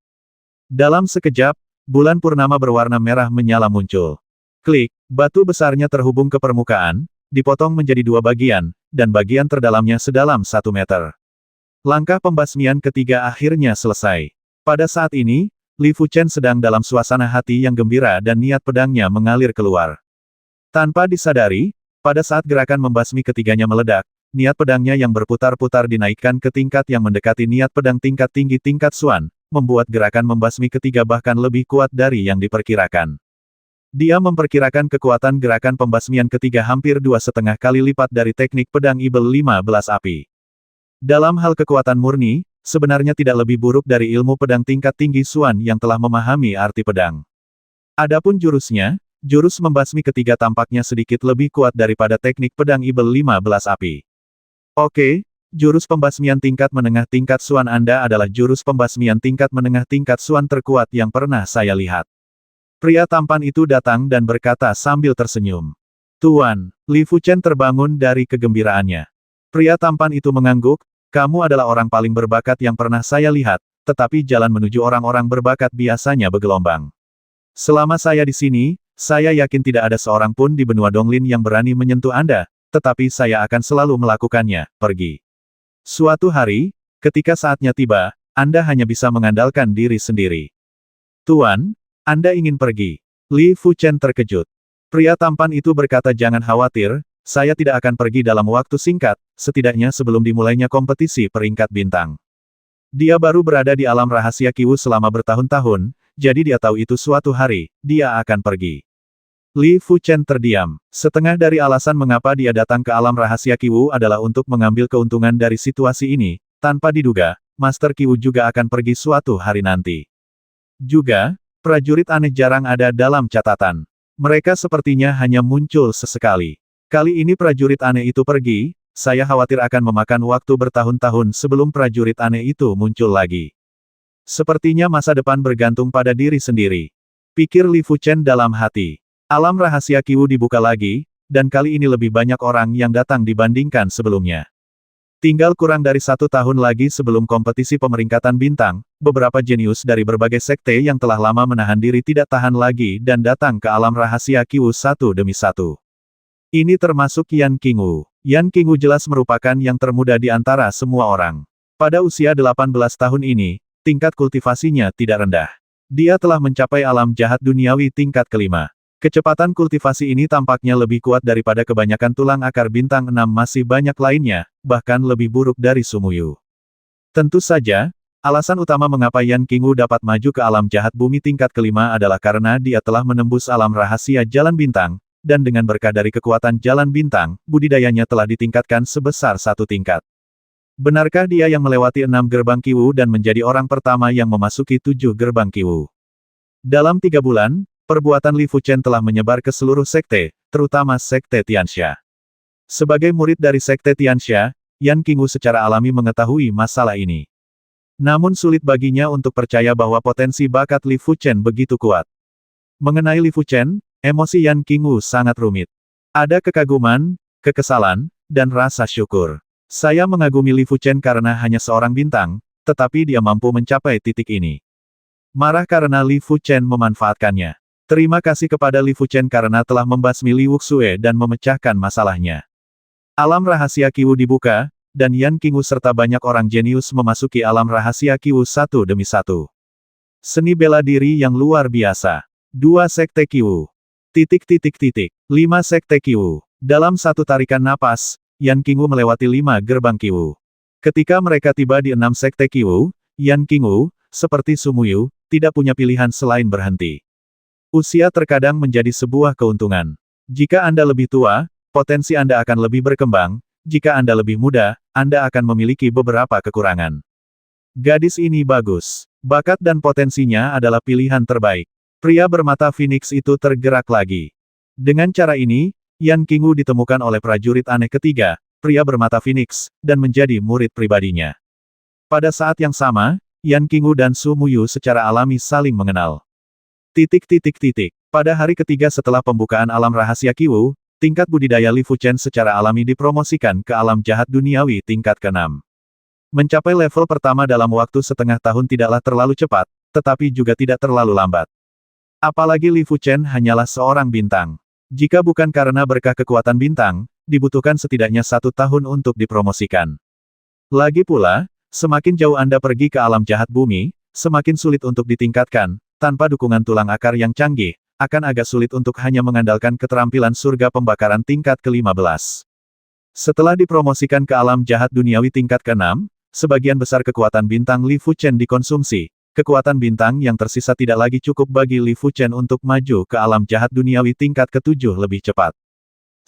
Dalam sekejap, bulan purnama berwarna merah menyala muncul. Klik, batu besarnya terhubung ke permukaan, dipotong menjadi 2 bagian, dan bagian terdalamnya sedalam 1 meter. Langkah pembasmian ketiga akhirnya selesai. Pada saat ini, Li Fuchen sedang dalam suasana hati yang gembira dan niat pedangnya mengalir keluar. Tanpa disadari, pada saat gerakan membasmi ketiganya meledak, niat pedangnya yang berputar-putar dinaikkan ke tingkat yang mendekati niat pedang tingkat tinggi tingkat Xuan, membuat gerakan membasmi ketiga bahkan lebih kuat dari yang diperkirakan. Dia memperkirakan kekuatan gerakan pembasmian ketiga hampir 2,5 kali lipat dari teknik pedang Ibel 15 api. Dalam hal kekuatan murni, sebenarnya tidak lebih buruk dari ilmu pedang tingkat tinggi Xuan yang telah memahami arti pedang. Adapun jurusnya, jurus membasmi ketiga tampaknya sedikit lebih kuat daripada teknik pedang Ibel 15 api. Oke, jurus pembasmian tingkat menengah tingkat Xuan Anda adalah jurus pembasmian tingkat menengah tingkat Xuan terkuat yang pernah saya lihat. Pria tampan itu datang dan berkata sambil tersenyum. Tuan, Li Fuchen terbangun dari kegembiraannya. Pria tampan itu mengangguk, kamu adalah orang paling berbakat yang pernah saya lihat, tetapi jalan menuju orang-orang berbakat biasanya bergelombang. Selama saya di sini, saya yakin tidak ada seorang pun di benua Donglin yang berani menyentuh Anda, tetapi saya akan selalu melakukannya, pergi. Suatu hari, ketika saatnya tiba, Anda hanya bisa mengandalkan diri sendiri. Tuan, Anda ingin pergi. Li Fuchen terkejut. Pria tampan itu berkata jangan khawatir, saya tidak akan pergi dalam waktu singkat, setidaknya sebelum dimulainya kompetisi peringkat bintang. Dia baru berada di alam rahasia Qiwu selama bertahun-tahun, jadi dia tahu itu suatu hari, dia akan pergi. Li Fuchen terdiam. Setengah dari alasan mengapa dia datang ke alam rahasia Qiwu adalah untuk mengambil keuntungan dari situasi ini, tanpa diduga, Master Qiwu juga akan pergi suatu hari nanti. Juga, prajurit aneh jarang ada dalam catatan. Mereka sepertinya hanya muncul sesekali. Kali ini prajurit aneh itu pergi, saya khawatir akan memakan waktu bertahun-tahun sebelum prajurit aneh itu muncul lagi. Sepertinya masa depan bergantung pada diri sendiri. Pikir Li Fuchen dalam hati. Alam rahasia Qiwu dibuka lagi, dan kali ini lebih banyak orang yang datang dibandingkan sebelumnya. Tinggal kurang dari 1 tahun lagi sebelum kompetisi pemeringkatan bintang, beberapa jenius dari berbagai sekte yang telah lama menahan diri tidak tahan lagi dan datang ke alam rahasia Qiwu satu demi satu. Ini termasuk Yan Qingwu. Yan Qingwu jelas merupakan yang termuda di antara semua orang. Pada usia 18 tahun ini, tingkat kultivasinya tidak rendah. Dia telah mencapai alam jahat duniawi tingkat kelima. Kecepatan kultivasi ini tampaknya lebih kuat daripada kebanyakan tulang akar bintang 6 masih banyak lainnya, bahkan lebih buruk dari Sumuyu. Tentu saja, alasan utama mengapa Yan Qingwu dapat maju ke alam jahat bumi tingkat kelima adalah karena dia telah menembus alam rahasia jalan bintang, dan dengan berkah dari kekuatan jalan bintang, budidayanya telah ditingkatkan sebesar 1 tingkat. Benarkah dia yang melewati 6 gerbang Qiwu dan menjadi orang pertama yang memasuki 7 gerbang Qiwu? Dalam 3 bulan, perbuatan Li Fuchen telah menyebar ke seluruh sekte, terutama sekte Tianxia. Sebagai murid dari sekte Tianxia, Yan Qingwu secara alami mengetahui masalah ini. Namun sulit baginya untuk percaya bahwa potensi bakat Li Fuchen begitu kuat. Mengenai Li Fuchen, emosi Yan Qingwu sangat rumit. Ada kekaguman, kekesalan, dan rasa syukur. Saya mengagumi Li Fuchen karena hanya seorang bintang, tetapi dia mampu mencapai titik ini. Marah karena Li Fuchen memanfaatkannya. Terima kasih kepada Li Fuchen karena telah membasmi Li Wuxue dan memecahkan masalahnya. Alam rahasia Qiwu dibuka, dan Yan Qingwu serta banyak orang jenius memasuki alam rahasia Qiwu satu demi satu. Seni bela diri yang luar biasa. 2 sekte Qiwu. 5 sekte Qiwu. Dalam satu tarikan napas, Yan Qingwu melewati 5 gerbang Qiwu. Ketika mereka tiba di 6 sekte Qiwu, Yan Qingwu, seperti Sumuyu, tidak punya pilihan selain berhenti. Usia terkadang menjadi sebuah keuntungan. Jika Anda lebih tua, potensi Anda akan lebih berkembang, jika Anda lebih muda, Anda akan memiliki beberapa kekurangan. Gadis ini bagus. Bakat dan potensinya adalah pilihan terbaik. Pria bermata Phoenix itu tergerak lagi. Dengan cara ini, Yan Qingwu ditemukan oleh prajurit aneh ketiga, pria bermata Phoenix, dan menjadi murid pribadinya. Pada saat yang sama, Yan Qingwu dan Sumuyu secara alami saling mengenal. Pada hari ketiga setelah pembukaan alam rahasia Qiwu, tingkat budidaya Li Fuchen secara alami dipromosikan ke alam jahat duniawi tingkat ke-6. Mencapai level pertama dalam waktu setengah tahun tidaklah terlalu cepat, tetapi juga tidak terlalu lambat. Apalagi Li Fuchen hanyalah seorang bintang. Jika bukan karena berkah kekuatan bintang, dibutuhkan setidaknya 1 tahun untuk dipromosikan. Lagi pula, semakin jauh Anda pergi ke alam jahat bumi, semakin sulit untuk ditingkatkan. Tanpa dukungan tulang akar yang canggih, akan agak sulit untuk hanya mengandalkan keterampilan surga pembakaran tingkat ke-15. Setelah dipromosikan ke alam jahat duniawi tingkat ke-6, sebagian besar kekuatan bintang Li Fuchen dikonsumsi. Kekuatan bintang yang tersisa tidak lagi cukup bagi Li Fuchen untuk maju ke alam jahat duniawi tingkat ke-7 lebih cepat.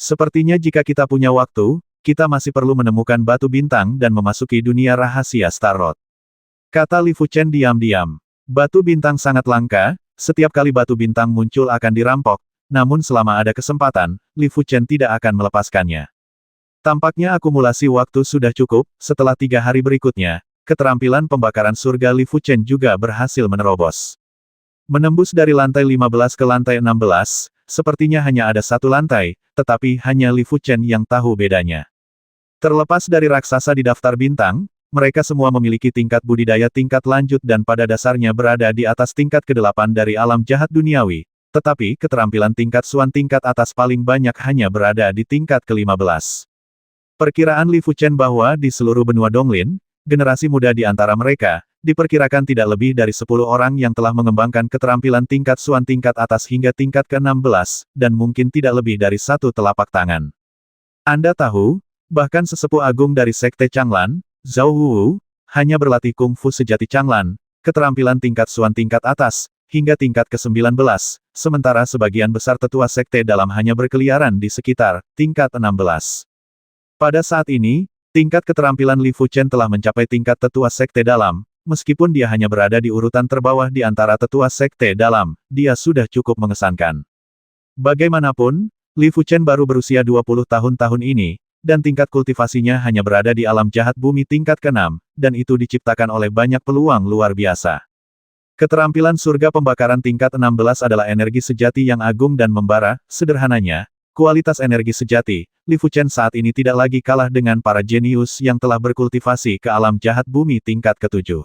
Sepertinya jika kita punya waktu, kita masih perlu menemukan batu bintang dan memasuki dunia rahasia Star Road. Kata Li Fuchen diam-diam. Batu bintang sangat langka, setiap kali batu bintang muncul akan dirampok, namun selama ada kesempatan, Li Fuchen tidak akan melepaskannya. Tampaknya akumulasi waktu sudah cukup, setelah 3 hari berikutnya, keterampilan pembakaran surga Li Fuchen juga berhasil menerobos. Menembus dari lantai 15 ke lantai 16, sepertinya hanya ada satu lantai, tetapi hanya Li Fuchen yang tahu bedanya. Terlepas dari raksasa di daftar bintang, mereka semua memiliki tingkat budidaya tingkat lanjut dan pada dasarnya berada di atas tingkat ke-8 dari alam jahat duniawi, tetapi keterampilan tingkat Suan tingkat atas paling banyak hanya berada di tingkat ke-15. Perkiraan Li Fuchen bahwa di seluruh benua Donglin, generasi muda di antara mereka, diperkirakan tidak lebih dari 10 orang yang telah mengembangkan keterampilan tingkat Suan tingkat atas hingga tingkat ke-16, dan mungkin tidak lebih dari 1 telapak tangan. Anda tahu, bahkan sesepuh agung dari Sekte Changlan, Zhao Wu, hanya berlatih kungfu sejati Changlan, keterampilan tingkat Suan tingkat atas, hingga tingkat ke-19, sementara sebagian besar tetua Sekte dalam hanya berkeliaran di sekitar tingkat 16. Pada saat ini, tingkat keterampilan Li Fuchen telah mencapai tingkat tetua Sekte dalam. Meskipun dia hanya berada di urutan terbawah di antara tetua Sekte dalam, dia sudah cukup mengesankan. Bagaimanapun, Li Fuchen baru berusia 20 tahun ini, dan tingkat kultivasinya hanya berada di alam jahat bumi tingkat ke-6, dan itu diciptakan oleh banyak peluang luar biasa. Keterampilan surga pembakaran tingkat 16 adalah energi sejati yang agung dan membara, sederhananya, kualitas energi sejati, Li Fuchen saat ini tidak lagi kalah dengan para jenius yang telah berkultivasi ke alam jahat bumi tingkat ke-7.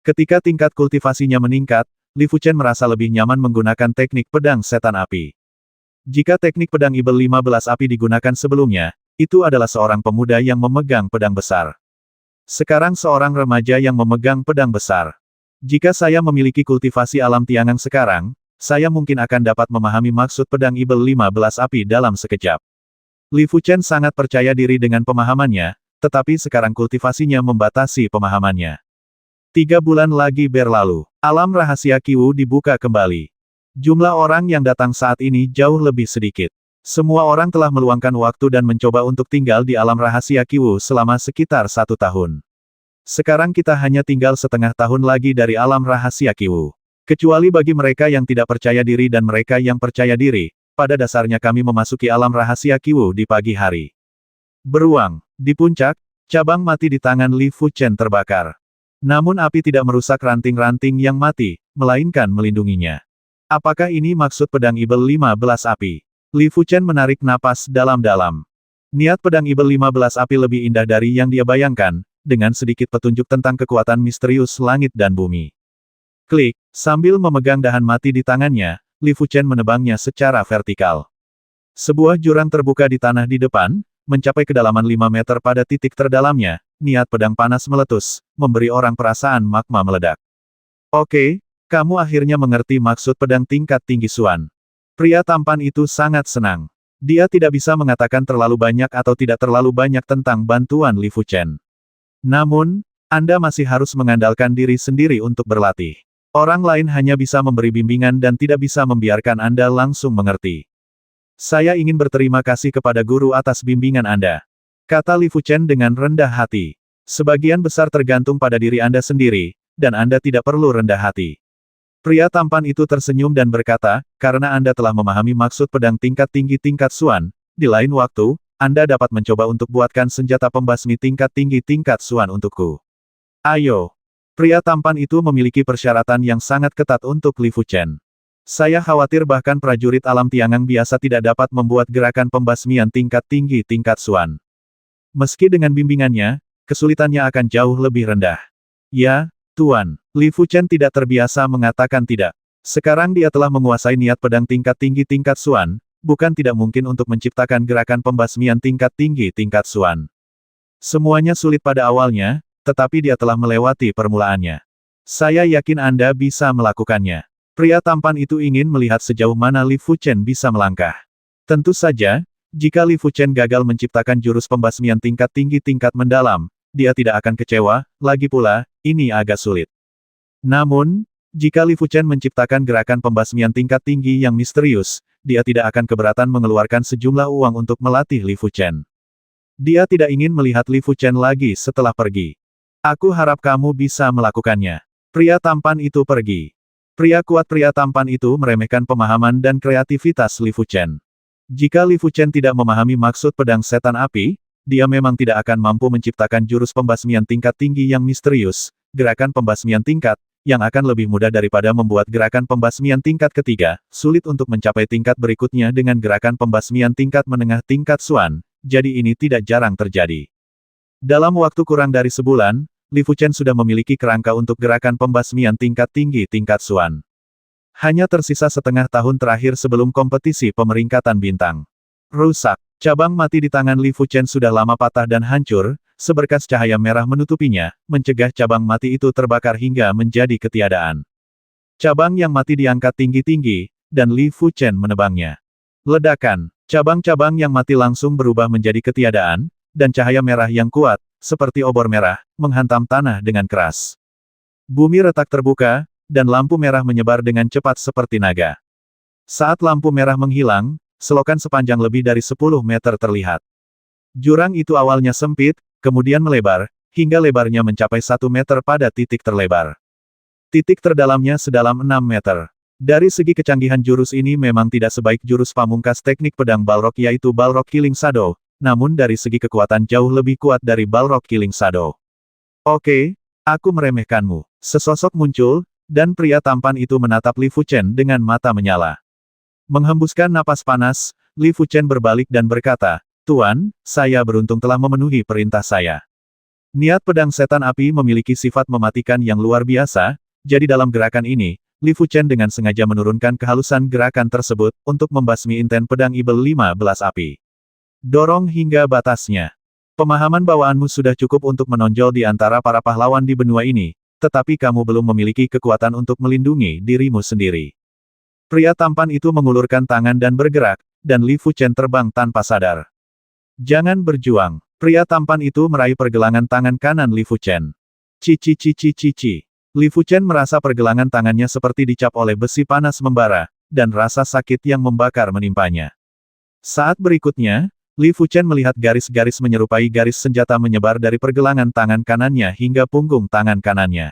Ketika tingkat kultivasinya meningkat, Li Fuchen merasa lebih nyaman menggunakan teknik pedang setan api. Jika teknik pedang Ibel 15 api digunakan sebelumnya, itu adalah seorang pemuda yang memegang pedang besar. Sekarang seorang remaja yang memegang pedang besar. Jika saya memiliki kultivasi alam tiangang sekarang, saya mungkin akan dapat memahami maksud pedang Ibel 15 api dalam sekejap. Li Fuchen sangat percaya diri dengan pemahamannya, tetapi sekarang kultivasinya membatasi pemahamannya. 3 bulan lagi berlalu. Alam rahasia Qiwu dibuka kembali. Jumlah orang yang datang saat ini jauh lebih sedikit. Semua orang telah meluangkan waktu dan mencoba untuk tinggal di alam rahasia Qiwu selama sekitar 1 tahun. Sekarang kita hanya tinggal setengah tahun lagi dari alam rahasia Qiwu. Kecuali bagi mereka yang tidak percaya diri dan mereka yang percaya diri, pada dasarnya kami memasuki alam rahasia Qiwu di pagi hari. Beruang. Di puncak, cabang mati di tangan Li Fuchen terbakar. Namun api tidak merusak ranting-ranting yang mati, melainkan melindunginya. Apakah ini maksud pedang Ibel 15 api? Li Fuchen menarik napas dalam-dalam. Niat pedang Ibel 15 api lebih indah dari yang dia bayangkan, dengan sedikit petunjuk tentang kekuatan misterius langit dan bumi. Klik, sambil memegang dahan mati di tangannya, Li Fuchen menebangnya secara vertikal. Sebuah jurang terbuka di tanah di depan, mencapai kedalaman 5 meter pada titik terdalamnya, niat pedang panas meletus, memberi orang perasaan magma meledak. Oke, kamu akhirnya mengerti maksud pedang tingkat tinggi Suan. Pria tampan itu sangat senang. Dia tidak bisa mengatakan terlalu banyak atau tidak terlalu banyak tentang bantuan Li Fuchen. Namun, Anda masih harus mengandalkan diri sendiri untuk berlatih. Orang lain hanya bisa memberi bimbingan dan tidak bisa membiarkan Anda langsung mengerti. Saya ingin berterima kasih kepada guru atas bimbingan Anda. Kata Li Fuchen dengan rendah hati. Sebagian besar tergantung pada diri Anda sendiri, dan Anda tidak perlu rendah hati. Pria tampan itu tersenyum dan berkata, karena Anda telah memahami maksud pedang tingkat tinggi tingkat Suan, di lain waktu, Anda dapat mencoba untuk buatkan senjata pembasmi tingkat tinggi tingkat Suan untukku. Ayo. Pria tampan itu memiliki persyaratan yang sangat ketat untuk Li Fuchen. Saya khawatir bahkan prajurit alam tiangang biasa tidak dapat membuat gerakan pembasmian tingkat tinggi tingkat Suan. Meski dengan bimbingannya, kesulitannya akan jauh lebih rendah. Ya, Tuan. Li Fuchen tidak terbiasa mengatakan tidak. Sekarang dia telah menguasai niat pedang tingkat tinggi tingkat Suan, bukan tidak mungkin untuk menciptakan gerakan pembasmian tingkat tinggi tingkat Suan. Semuanya sulit pada awalnya, tetapi dia telah melewati permulaannya. Saya yakin Anda bisa melakukannya. Pria tampan itu ingin melihat sejauh mana Li Fuchen bisa melangkah. Tentu saja, jika Li Fuchen gagal menciptakan jurus pembasmian tingkat tinggi tingkat mendalam, dia tidak akan kecewa, lagi pula, ini agak sulit. Namun, jika Li Fuchen menciptakan gerakan pembasmian tingkat tinggi yang misterius, dia tidak akan keberatan mengeluarkan sejumlah uang untuk melatih Li Fuchen. Dia tidak ingin melihat Li Fuchen lagi setelah pergi. Aku harap kamu bisa melakukannya. Pria tampan itu pergi. Pria tampan itu meremehkan pemahaman dan kreativitas Li Fuchen. Jika Li Fuchen tidak memahami maksud pedang setan api, dia memang tidak akan mampu menciptakan jurus pembasmian tingkat tinggi yang misterius, gerakan pembasmian tingkat, yang akan lebih mudah daripada membuat gerakan pembasmian tingkat ketiga, sulit untuk mencapai tingkat berikutnya dengan gerakan pembasmian tingkat menengah tingkat Xuan, jadi ini tidak jarang terjadi. Dalam waktu kurang dari sebulan, Li Fuchen sudah memiliki kerangka untuk gerakan pembasmian tingkat tinggi tingkat Xuan. Hanya tersisa setengah tahun terakhir sebelum kompetisi pemeringkatan bintang. Rusak. Cabang mati di tangan Li Fuchen sudah lama patah dan hancur, seberkas cahaya merah menutupinya, mencegah cabang mati itu terbakar hingga menjadi ketiadaan. Cabang yang mati diangkat tinggi-tinggi, dan Li Fuchen menebangnya. Ledakan. Cabang-cabang yang mati langsung berubah menjadi ketiadaan, dan cahaya merah yang kuat, seperti obor merah, menghantam tanah dengan keras. Bumi retak terbuka, dan lampu merah menyebar dengan cepat seperti naga. Saat lampu merah menghilang, selokan sepanjang lebih dari 10 meter terlihat. Jurang itu awalnya sempit, kemudian melebar, hingga lebarnya mencapai 1 meter pada titik terlebar. Titik terdalamnya sedalam 6 meter. Dari segi kecanggihan jurus ini memang tidak sebaik jurus pamungkas teknik pedang Balrog yaitu Balrog Killing Shadow, namun dari segi kekuatan jauh lebih kuat dari Balrog Killing Shadow. Oke, aku meremehkanmu. Sesosok muncul, dan pria tampan itu menatap Li Fuchen dengan mata menyala. Menghembuskan napas panas, Li Fuchen berbalik dan berkata, "Tuan, saya beruntung telah memenuhi perintah saya." Niat pedang setan api memiliki sifat mematikan yang luar biasa, jadi dalam gerakan ini, Li Fuchen dengan sengaja menurunkan kehalusan gerakan tersebut, untuk membasmi inten pedang Ibel 15 api. Dorong hingga batasnya. Pemahaman bawaanmu sudah cukup untuk menonjol di antara para pahlawan di benua ini, tetapi kamu belum memiliki kekuatan untuk melindungi dirimu sendiri. Pria tampan itu mengulurkan tangan dan bergerak, dan Li Fuchen terbang tanpa sadar. Jangan berjuang. Pria tampan itu meraih pergelangan tangan kanan Li Fuchen. Cici. Li Fuchen merasa pergelangan tangannya seperti dicap oleh besi panas membara, dan rasa sakit yang membakar menimpanya. Saat berikutnya, Li Fuchen melihat garis-garis menyerupai garis senjata menyebar dari pergelangan tangan kanannya hingga punggung tangan kanannya.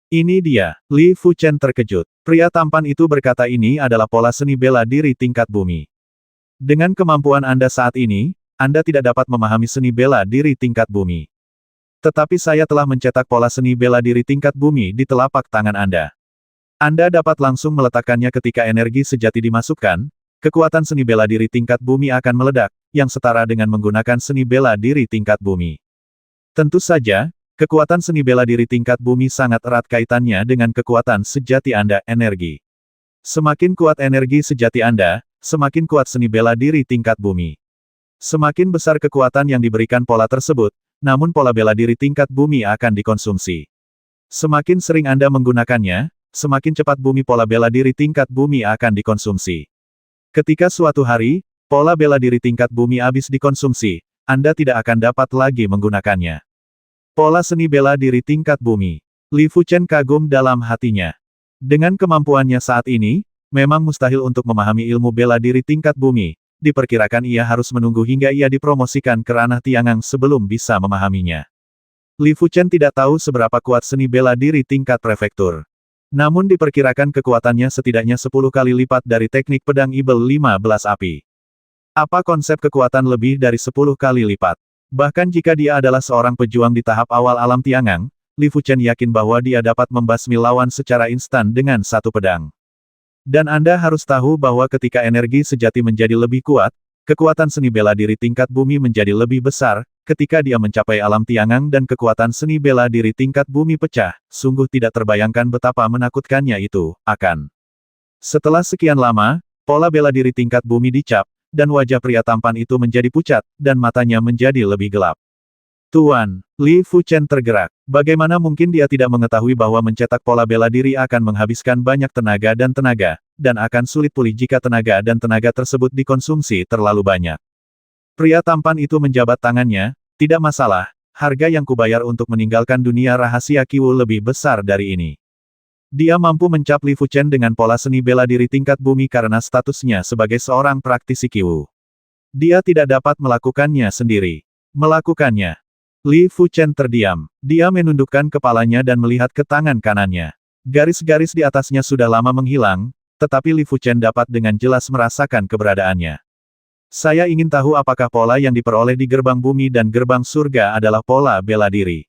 Ini dia. Li Fuchen terkejut. Pria tampan itu berkata ini adalah pola seni bela diri tingkat bumi. Dengan kemampuan Anda saat ini, Anda tidak dapat memahami seni bela diri tingkat bumi. Tetapi saya telah mencetak pola seni bela diri tingkat bumi di telapak tangan Anda. Anda dapat langsung meletakkannya ketika energi sejati dimasukkan, kekuatan seni bela diri tingkat bumi akan meledak, yang setara dengan menggunakan seni bela diri tingkat bumi. Tentu saja, kekuatan seni bela diri tingkat bumi sangat erat kaitannya dengan kekuatan sejati Anda, energi. Semakin kuat energi sejati Anda, semakin kuat seni bela diri tingkat bumi. Semakin besar kekuatan yang diberikan pola tersebut, namun pola bela diri tingkat bumi akan dikonsumsi. Semakin sering Anda menggunakannya, semakin cepat pola bela diri tingkat bumi akan dikonsumsi. Ketika suatu hari, pola bela diri tingkat bumi habis dikonsumsi, Anda tidak akan dapat lagi menggunakannya. Pola seni bela diri tingkat bumi. Li Fuchen kagum dalam hatinya. Dengan kemampuannya saat ini, memang mustahil untuk memahami ilmu bela diri tingkat bumi. Diperkirakan ia harus menunggu hingga ia dipromosikan ke ranah Tiangang sebelum bisa memahaminya. Li Fuchen tidak tahu seberapa kuat seni bela diri tingkat prefektur. Namun diperkirakan kekuatannya setidaknya 10 kali lipat dari teknik pedang Ibel 15 api. Apa konsep kekuatan lebih dari 10 kali lipat? Bahkan jika dia adalah seorang pejuang di tahap awal alam Tiangang, Li Fuchen yakin bahwa dia dapat membasmi lawan secara instan dengan satu pedang. Dan Anda harus tahu bahwa ketika energi sejati menjadi lebih kuat, kekuatan seni bela diri tingkat bumi menjadi lebih besar, ketika dia mencapai alam Tiangang dan kekuatan seni bela diri tingkat bumi pecah, sungguh tidak terbayangkan betapa menakutkannya itu, akan. Setelah sekian lama, pola bela diri tingkat bumi dicap, dan wajah pria tampan itu menjadi pucat, dan matanya menjadi lebih gelap. Tuan, Li Fuchen tergerak. Bagaimana mungkin dia tidak mengetahui bahwa mencetak pola bela diri akan menghabiskan banyak tenaga, dan akan sulit pulih jika tenaga tersebut dikonsumsi terlalu banyak. Pria tampan itu menjabat tangannya, tidak masalah, harga yang kubayar untuk meninggalkan dunia rahasia Qiwu lebih besar dari ini. Dia mampu mencap Li Fuchen dengan pola seni bela diri tingkat bumi karena statusnya sebagai seorang praktisi Qiwu. Dia tidak dapat melakukannya sendiri. Melakukannya. Li Fuchen terdiam. Dia menundukkan kepalanya dan melihat ke tangan kanannya. Garis-garis di atasnya sudah lama menghilang, tetapi Li Fuchen dapat dengan jelas merasakan keberadaannya. Saya ingin tahu apakah pola yang diperoleh di gerbang bumi dan gerbang surga adalah pola bela diri.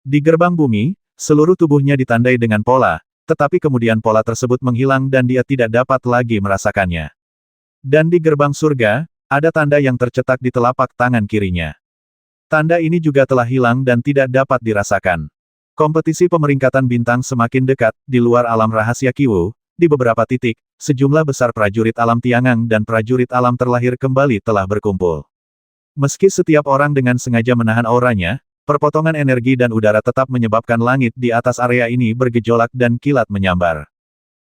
Di gerbang bumi, seluruh tubuhnya ditandai dengan pola, tetapi kemudian pola tersebut menghilang dan dia tidak dapat lagi merasakannya. Dan di gerbang surga, ada tanda yang tercetak di telapak tangan kirinya. Tanda ini juga telah hilang dan tidak dapat dirasakan. Kompetisi pemeringkatan bintang semakin dekat, di luar alam rahasia Qiwu. Di beberapa titik, sejumlah besar prajurit alam Tiangang dan prajurit alam terlahir kembali telah berkumpul. Meski setiap orang dengan sengaja menahan auranya, perpotongan energi dan udara tetap menyebabkan langit di atas area ini bergejolak dan kilat menyambar.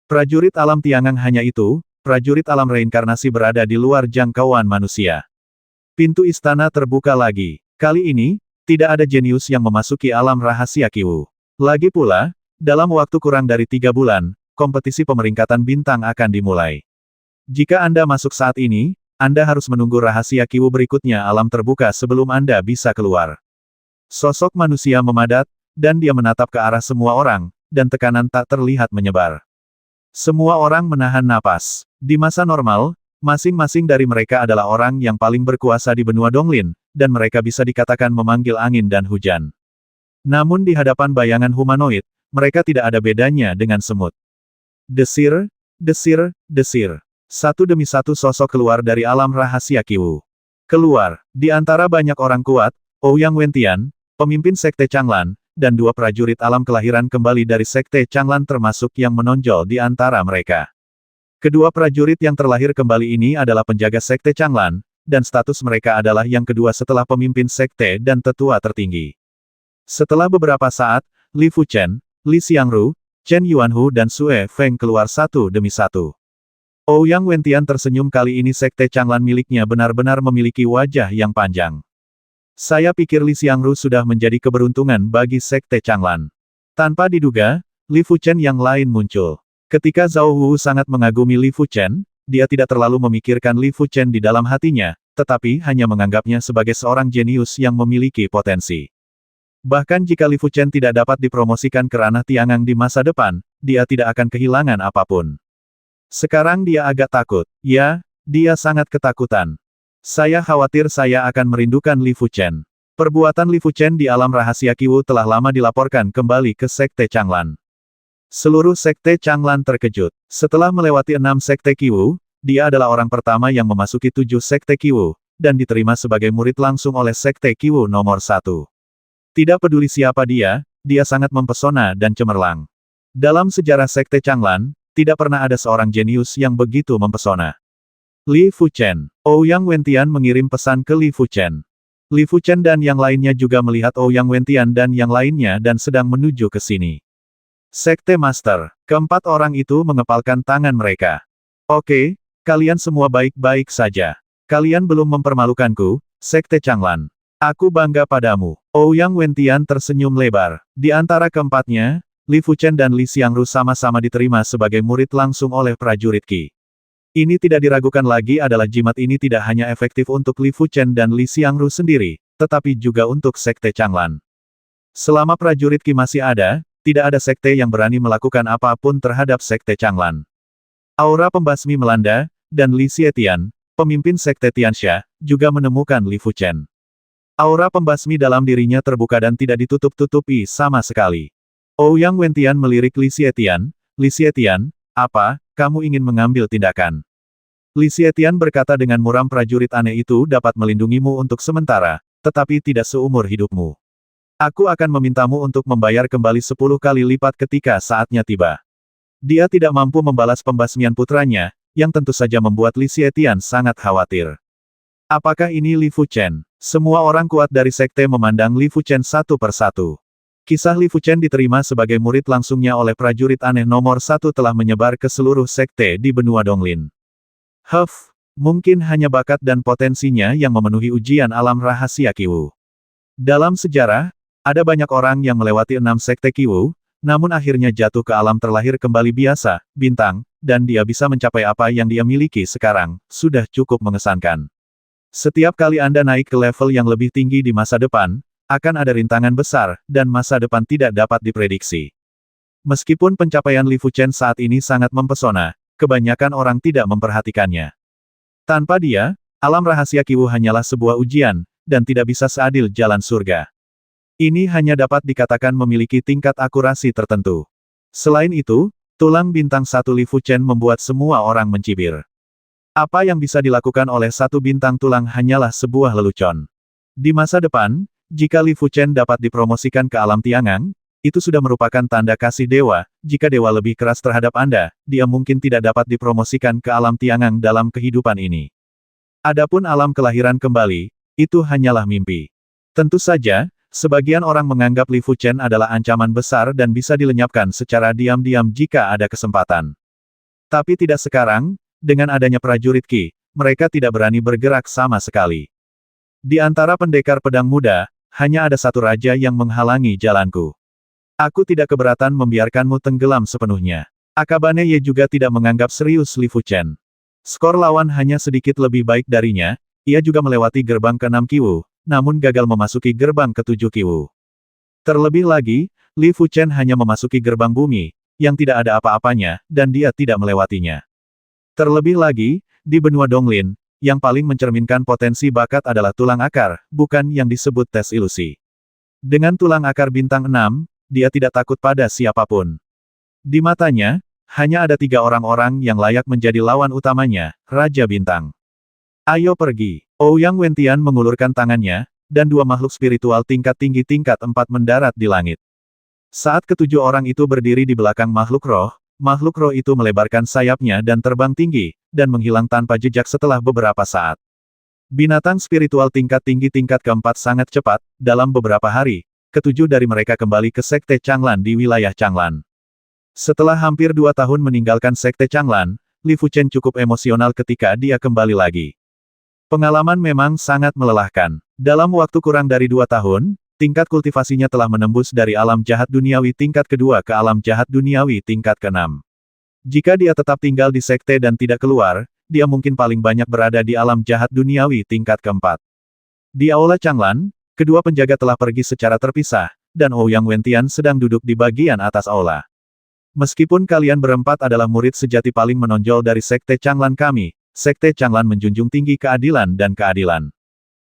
Prajurit alam Tiangang hanya itu, prajurit alam reinkarnasi berada di luar jangkauan manusia. Pintu istana terbuka lagi. Kali ini, tidak ada jenius yang memasuki alam rahasia Qiwu. Lagi pula, dalam waktu kurang dari 3 bulan, kompetisi pemeringkatan bintang akan dimulai. Jika Anda masuk saat ini, Anda harus menunggu rahasia Qiwu berikutnya alam terbuka sebelum Anda bisa keluar. Sosok manusia memadat, dan dia menatap ke arah semua orang, dan tekanan tak terlihat menyebar. Semua orang menahan napas. Di masa normal, masing-masing dari mereka adalah orang yang paling berkuasa di benua Donglin, dan mereka bisa dikatakan memanggil angin dan hujan. Namun di hadapan bayangan humanoid, mereka tidak ada bedanya dengan semut. Desir, desir, desir. Satu demi satu sosok keluar dari alam rahasia Qiwu. Keluar, di antara banyak orang kuat, Ouyang Wentian, pemimpin Sekte Changlan, dan 2 prajurit alam kelahiran kembali dari Sekte Changlan termasuk yang menonjol di antara mereka. Kedua prajurit yang terlahir kembali ini adalah penjaga Sekte Changlan, dan status mereka adalah yang kedua setelah pemimpin Sekte dan tetua tertinggi. Setelah beberapa saat, Li Fuchen, Li Xiangru, Chen Yuanhu dan Sue Feng keluar satu demi satu. Ouyang Wentian tersenyum kali ini Sekte Changlan miliknya benar-benar memiliki wajah yang panjang. Saya pikir Li Xiangru sudah menjadi keberuntungan bagi Sekte Changlan. Tanpa diduga, Li Fuchen yang lain muncul. Ketika Zhao Wu sangat mengagumi Li Fuchen, dia tidak terlalu memikirkan Li Fuchen di dalam hatinya, tetapi hanya menganggapnya sebagai seorang jenius yang memiliki potensi. Bahkan jika Li Fuchen tidak dapat dipromosikan ke ranah Tiangang di masa depan, dia tidak akan kehilangan apapun. Sekarang dia agak takut. Ya, dia sangat ketakutan. Saya khawatir saya akan merindukan Li Fuchen. Perbuatan Li Fuchen di alam rahasia Qiwu telah lama dilaporkan kembali ke Sekte Changlan. Seluruh Sekte Changlan terkejut. Setelah melewati 6 Sekte Qiwu, dia adalah orang pertama yang memasuki 7 Sekte Qiwu, dan diterima sebagai murid langsung oleh Sekte Qiwu nomor 1. Tidak peduli siapa dia sangat mempesona dan cemerlang. Dalam sejarah Sekte Changlan, tidak pernah ada seorang jenius yang begitu mempesona. Li Fuchen. Ouyang Wentian mengirim pesan ke Li Fuchen. Li Fuchen dan yang lainnya juga melihat Ouyang Wentian dan yang lainnya dan sedang menuju ke sini. Sekte Master. Keempat orang itu mengepalkan tangan mereka. Oke, kalian semua baik-baik saja. Kalian belum mempermalukanku, Sekte Changlan. Aku bangga padamu. Ouyang Wentian tersenyum lebar. Di antara keempatnya, Li Fuchen dan Li Xiangru sama-sama diterima sebagai murid langsung oleh prajurit Qi. Ini tidak diragukan lagi adalah jimat ini tidak hanya efektif untuk Li Fuchen dan Li Xiangru sendiri, tetapi juga untuk Sekte Changlan. Selama prajurit Qi masih ada, tidak ada sekte yang berani melakukan apapun terhadap Sekte Changlan. Aura pembasmi melanda, dan Li Xietian, pemimpin Sekte Tianxia, juga menemukan Li Fuchen. Aura pembasmi dalam dirinya terbuka dan tidak ditutup-tutupi sama sekali. Ouyang Wentian melirik Li Xietian, apa, kamu ingin mengambil tindakan? Li Xietian berkata dengan muram prajurit aneh itu dapat melindungimu untuk sementara, tetapi tidak seumur hidupmu. Aku akan memintamu untuk membayar kembali 10 kali lipat ketika saatnya tiba. Dia tidak mampu membalas pembasmian putranya, yang tentu saja membuat Li Xietian sangat khawatir. Apakah ini Li Fuchen? Semua orang kuat dari sekte memandang Li Fuchen satu persatu. Kisah Li Fuchen diterima sebagai murid langsungnya oleh prajurit aneh nomor 1 telah menyebar ke seluruh sekte di benua Donglin. Mungkin hanya bakat dan potensinya yang memenuhi ujian alam rahasia Qiwu. Dalam sejarah, ada banyak orang yang melewati 6 sekte Qiwu, namun akhirnya jatuh ke alam terlahir kembali biasa, bintang, dan dia bisa mencapai apa yang dia miliki sekarang, sudah cukup mengesankan. Setiap kali Anda naik ke level yang lebih tinggi di masa depan, akan ada rintangan besar, dan masa depan tidak dapat diprediksi. Meskipun pencapaian Li Fuchen saat ini sangat mempesona, kebanyakan orang tidak memperhatikannya. Tanpa dia, alam rahasia Qiwu hanyalah sebuah ujian, dan tidak bisa seadil jalan surga. Ini hanya dapat dikatakan memiliki tingkat akurasi tertentu. Selain itu, tulang bintang satu Li Fuchen membuat semua orang mencibir. Apa yang bisa dilakukan oleh satu bintang tulang hanyalah sebuah lelucon. Di masa depan, jika Li Fuchen dapat dipromosikan ke alam Tiangang, itu sudah merupakan tanda kasih dewa. Jika dewa lebih keras terhadap Anda, dia mungkin tidak dapat dipromosikan ke alam Tiangang dalam kehidupan ini. Adapun alam kelahiran kembali, itu hanyalah mimpi. Tentu saja, sebagian orang menganggap Li Fuchen adalah ancaman besar dan bisa dilenyapkan secara diam-diam jika ada kesempatan. Tapi tidak sekarang. Dengan adanya prajurit Qi, mereka tidak berani bergerak sama sekali. Di antara pendekar pedang muda, hanya ada satu raja yang menghalangi jalanku. Aku tidak keberatan membiarkanmu tenggelam sepenuhnya. Akabane Ye juga tidak menganggap serius Li Fuchen. Skor lawan hanya sedikit lebih baik darinya, ia juga melewati gerbang ke-6 Qiwu, namun gagal memasuki gerbang ke-7 Qiwu. Terlebih lagi, Li Fuchen hanya memasuki gerbang bumi, yang tidak ada apa-apanya, dan dia tidak melewatinya. Terlebih lagi, di benua Donglin, yang paling mencerminkan potensi bakat adalah tulang akar, bukan yang disebut tes ilusi. Dengan tulang akar bintang 6, dia tidak takut pada siapapun. Di matanya, hanya ada 3 orang-orang yang layak menjadi lawan utamanya, Raja Bintang. Ayo pergi. Ouyang Wentian mengulurkan tangannya, dan 2 makhluk spiritual tingkat tinggi tingkat 4 mendarat di langit. Saat ke-7 orang itu berdiri di belakang makhluk roh itu melebarkan sayapnya dan terbang tinggi, dan menghilang tanpa jejak setelah beberapa saat. Binatang spiritual tingkat tinggi tingkat ke-4 sangat cepat, dalam beberapa hari, ke-7 dari mereka kembali ke Sekte Changlan di wilayah Changlan. Setelah hampir 2 tahun meninggalkan Sekte Changlan, Li Fuchen cukup emosional ketika dia kembali lagi. Pengalaman memang sangat melelahkan. Dalam waktu kurang dari 2 tahun, tingkat kultivasinya telah menembus dari alam jahat duniawi tingkat kedua ke alam jahat duniawi tingkat ke-6. Jika dia tetap tinggal di sekte dan tidak keluar, dia mungkin paling banyak berada di alam jahat duniawi tingkat ke-4. Di Aula Changlan, kedua penjaga telah pergi secara terpisah, dan Ouyang Wentian sedang duduk di bagian atas aula. Meskipun kalian berempat adalah murid sejati paling menonjol dari Sekte Changlan kami, Sekte Changlan menjunjung tinggi keadilan dan keadilan.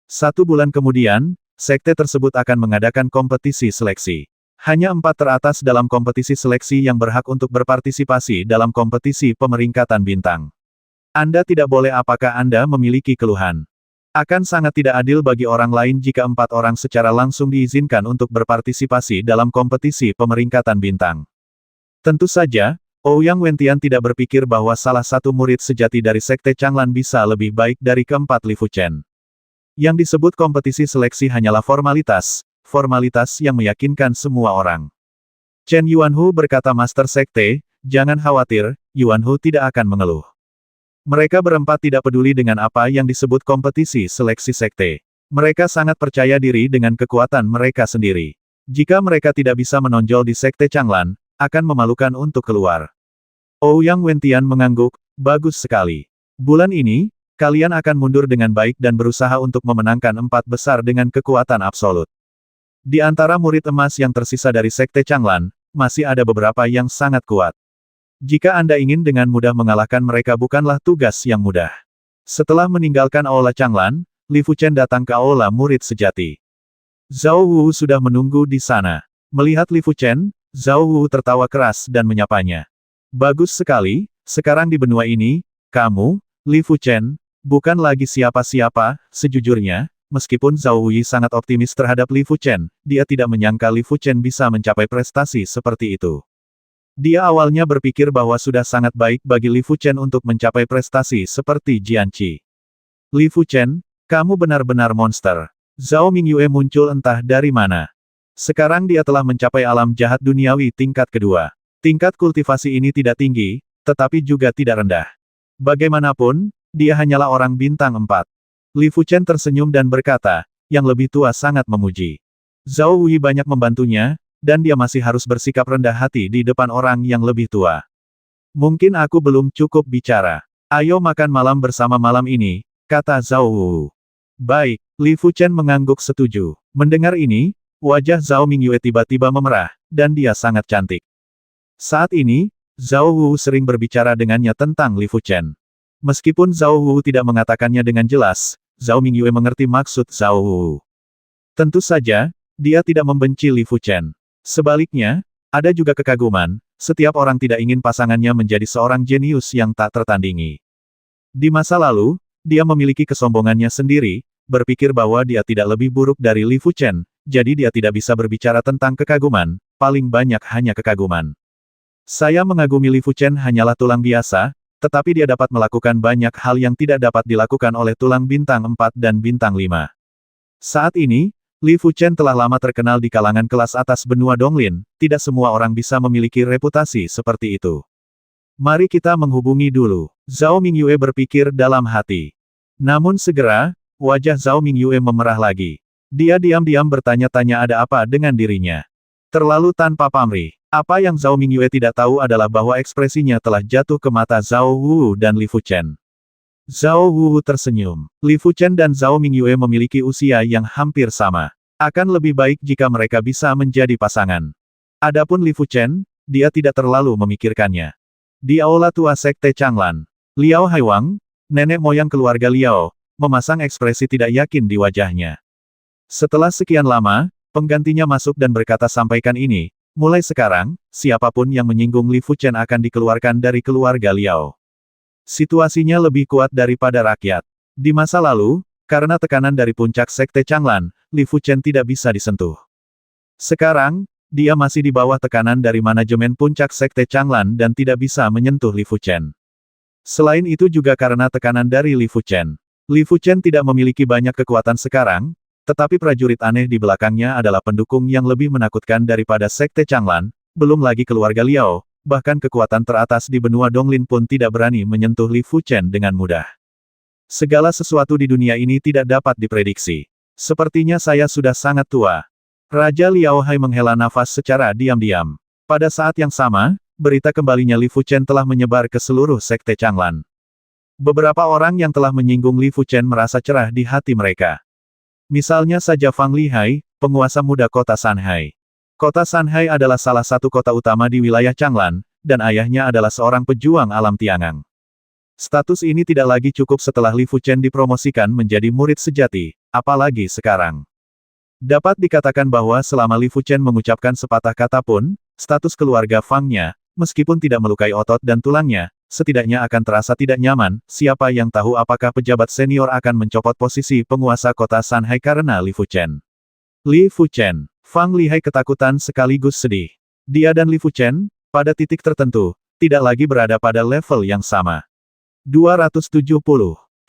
1 bulan kemudian, sekte tersebut akan mengadakan kompetisi seleksi. Hanya 4 teratas dalam kompetisi seleksi yang berhak untuk berpartisipasi dalam kompetisi pemeringkatan bintang. Anda tidak boleh apakah Anda memiliki keluhan. Akan sangat tidak adil bagi orang lain jika 4 orang secara langsung diizinkan untuk berpartisipasi dalam kompetisi pemeringkatan bintang. Tentu saja, Ouyang Wentian tidak berpikir bahwa salah satu murid sejati dari Sekte Changlan bisa lebih baik dari keempat Li Fuchen. Yang disebut kompetisi seleksi hanyalah formalitas yang meyakinkan semua orang. Chen Yuanhu berkata Master Sekte, jangan khawatir, Yuanhu tidak akan mengeluh. Mereka berempat tidak peduli dengan apa yang disebut kompetisi seleksi sekte. Mereka sangat percaya diri dengan kekuatan mereka sendiri. Jika mereka tidak bisa menonjol di Sekte Changlan, akan memalukan untuk keluar. Ouyang Wentian mengangguk, bagus sekali. Bulan ini, kalian akan mundur dengan baik dan berusaha untuk memenangkan 4 besar dengan kekuatan absolut. Di antara murid emas yang tersisa dari Sekte Changlan, masih ada beberapa yang sangat kuat. Jika Anda ingin dengan mudah mengalahkan mereka bukanlah tugas yang mudah. Setelah meninggalkan Aula Changlan, Li Fuchen datang ke Aula murid sejati. Zhao Wu sudah menunggu di sana. Melihat Li Fuchen, Zhao Wu tertawa keras dan menyapanya. Bagus sekali, sekarang di benua ini, kamu, Li Fuchen, bukan lagi siapa-siapa. Sejujurnya, meskipun Zhao Wu sangat optimis terhadap Li Fuchen, dia tidak menyangka Li Fuchen bisa mencapai prestasi seperti itu. Dia awalnya berpikir bahwa sudah sangat baik bagi Li Fuchen untuk mencapai prestasi seperti Jian Qi. Li Fuchen, kamu benar-benar monster. Zhao Mingyue muncul entah dari mana. Sekarang dia telah mencapai alam jahat duniawi tingkat kedua. Tingkat kultivasi ini tidak tinggi, tetapi juga tidak rendah. Bagaimanapun, dia hanyalah orang bintang 4. Li Fuchen tersenyum dan berkata, yang lebih tua sangat memuji. Zhao Wei banyak membantunya, dan dia masih harus bersikap rendah hati di depan orang yang lebih tua. Mungkin aku belum cukup bicara. Ayo makan malam bersama malam ini, kata Zhao Wu. Baik, Li Fuchen mengangguk setuju. Mendengar ini, wajah Zhao Mingyue tiba-tiba memerah, dan dia sangat cantik. Saat ini, Zhao Wu sering berbicara dengannya tentang Li Fuchen. Meskipun Zhao Wu tidak mengatakannya dengan jelas, Zhao Mingyue mengerti maksud Zhao Wu. Tentu saja, dia tidak membenci Li Fuchen. Sebaliknya, ada juga kekaguman, setiap orang tidak ingin pasangannya menjadi seorang jenius yang tak tertandingi. Di masa lalu, dia memiliki kesombongannya sendiri, berpikir bahwa dia tidak lebih buruk dari Li Fuchen, jadi dia tidak bisa berbicara tentang kekaguman, paling banyak hanya kekaguman. Saya mengagumi Li Fuchen hanyalah tulang biasa, tetapi dia dapat melakukan banyak hal yang tidak dapat dilakukan oleh tulang bintang 4 dan bintang 5. Saat ini, Li Fuchen telah lama terkenal di kalangan kelas atas benua Donglin, tidak semua orang bisa memiliki reputasi seperti itu. Mari kita menghubungi dulu. Zhao Mingyue berpikir dalam hati. Namun segera, wajah Zhao Mingyue memerah lagi. Dia diam-diam bertanya-tanya ada apa dengan dirinya. Terlalu tanpa pamrih. Apa yang Zhao Mingyue tidak tahu adalah bahwa ekspresinya telah jatuh ke mata Zhao Wu dan Li Fuchen. Zhao Wu tersenyum. Li Fuchen dan Zhao Mingyue memiliki usia yang hampir sama. Akan lebih baik jika mereka bisa menjadi pasangan. Adapun Li Fuchen, dia tidak terlalu memikirkannya. Di aula tua Sekte Changlan, Liao Haiwang, nenek moyang keluarga Liao, memasang ekspresi tidak yakin di wajahnya. Setelah sekian lama, penggantinya masuk dan berkata sampaikan ini, mulai sekarang, siapapun yang menyinggung Li Fuchen akan dikeluarkan dari keluarga Liao. Situasinya lebih kuat daripada rakyat. Di masa lalu, karena tekanan dari puncak Sekte Changlan, Li Fuchen tidak bisa disentuh. Sekarang, dia masih di bawah tekanan dari manajemen puncak Sekte Changlan dan tidak bisa menyentuh Li Fuchen. Selain itu juga karena tekanan dari Li Fuchen. Li Fuchen tidak memiliki banyak kekuatan sekarang, tetapi prajurit aneh di belakangnya adalah pendukung yang lebih menakutkan daripada Sekte Changlan, belum lagi keluarga Liao, bahkan kekuatan teratas di benua Donglin pun tidak berani menyentuh Li Fuchen dengan mudah. Segala sesuatu di dunia ini tidak dapat diprediksi. Sepertinya saya sudah sangat tua. Raja Liao Hai menghela nafas secara diam-diam. Pada saat yang sama, berita kembalinya Li Fuchen telah menyebar ke seluruh Sekte Changlan. Beberapa orang yang telah menyinggung Li Fuchen merasa cerah di hati mereka. Misalnya saja Fang Lihai, penguasa muda kota Sanhai. Kota Sanhai adalah salah satu kota utama di wilayah Changlan, dan ayahnya adalah seorang pejuang alam Tiangang. Status ini tidak lagi cukup setelah Li Fuchen dipromosikan menjadi murid sejati, apalagi sekarang. Dapat dikatakan bahwa selama Li Fuchen mengucapkan sepatah kata pun, status keluarga Fangnya, meskipun tidak melukai otot dan tulangnya, setidaknya akan terasa tidak nyaman. Siapa yang tahu apakah pejabat senior akan mencopot posisi penguasa kota Sanhai karena Li Fuchen. Li Fuchen, Fang Lihai ketakutan sekaligus sedih. Dia dan Li Fuchen, pada titik tertentu, tidak lagi berada pada level yang sama. 270.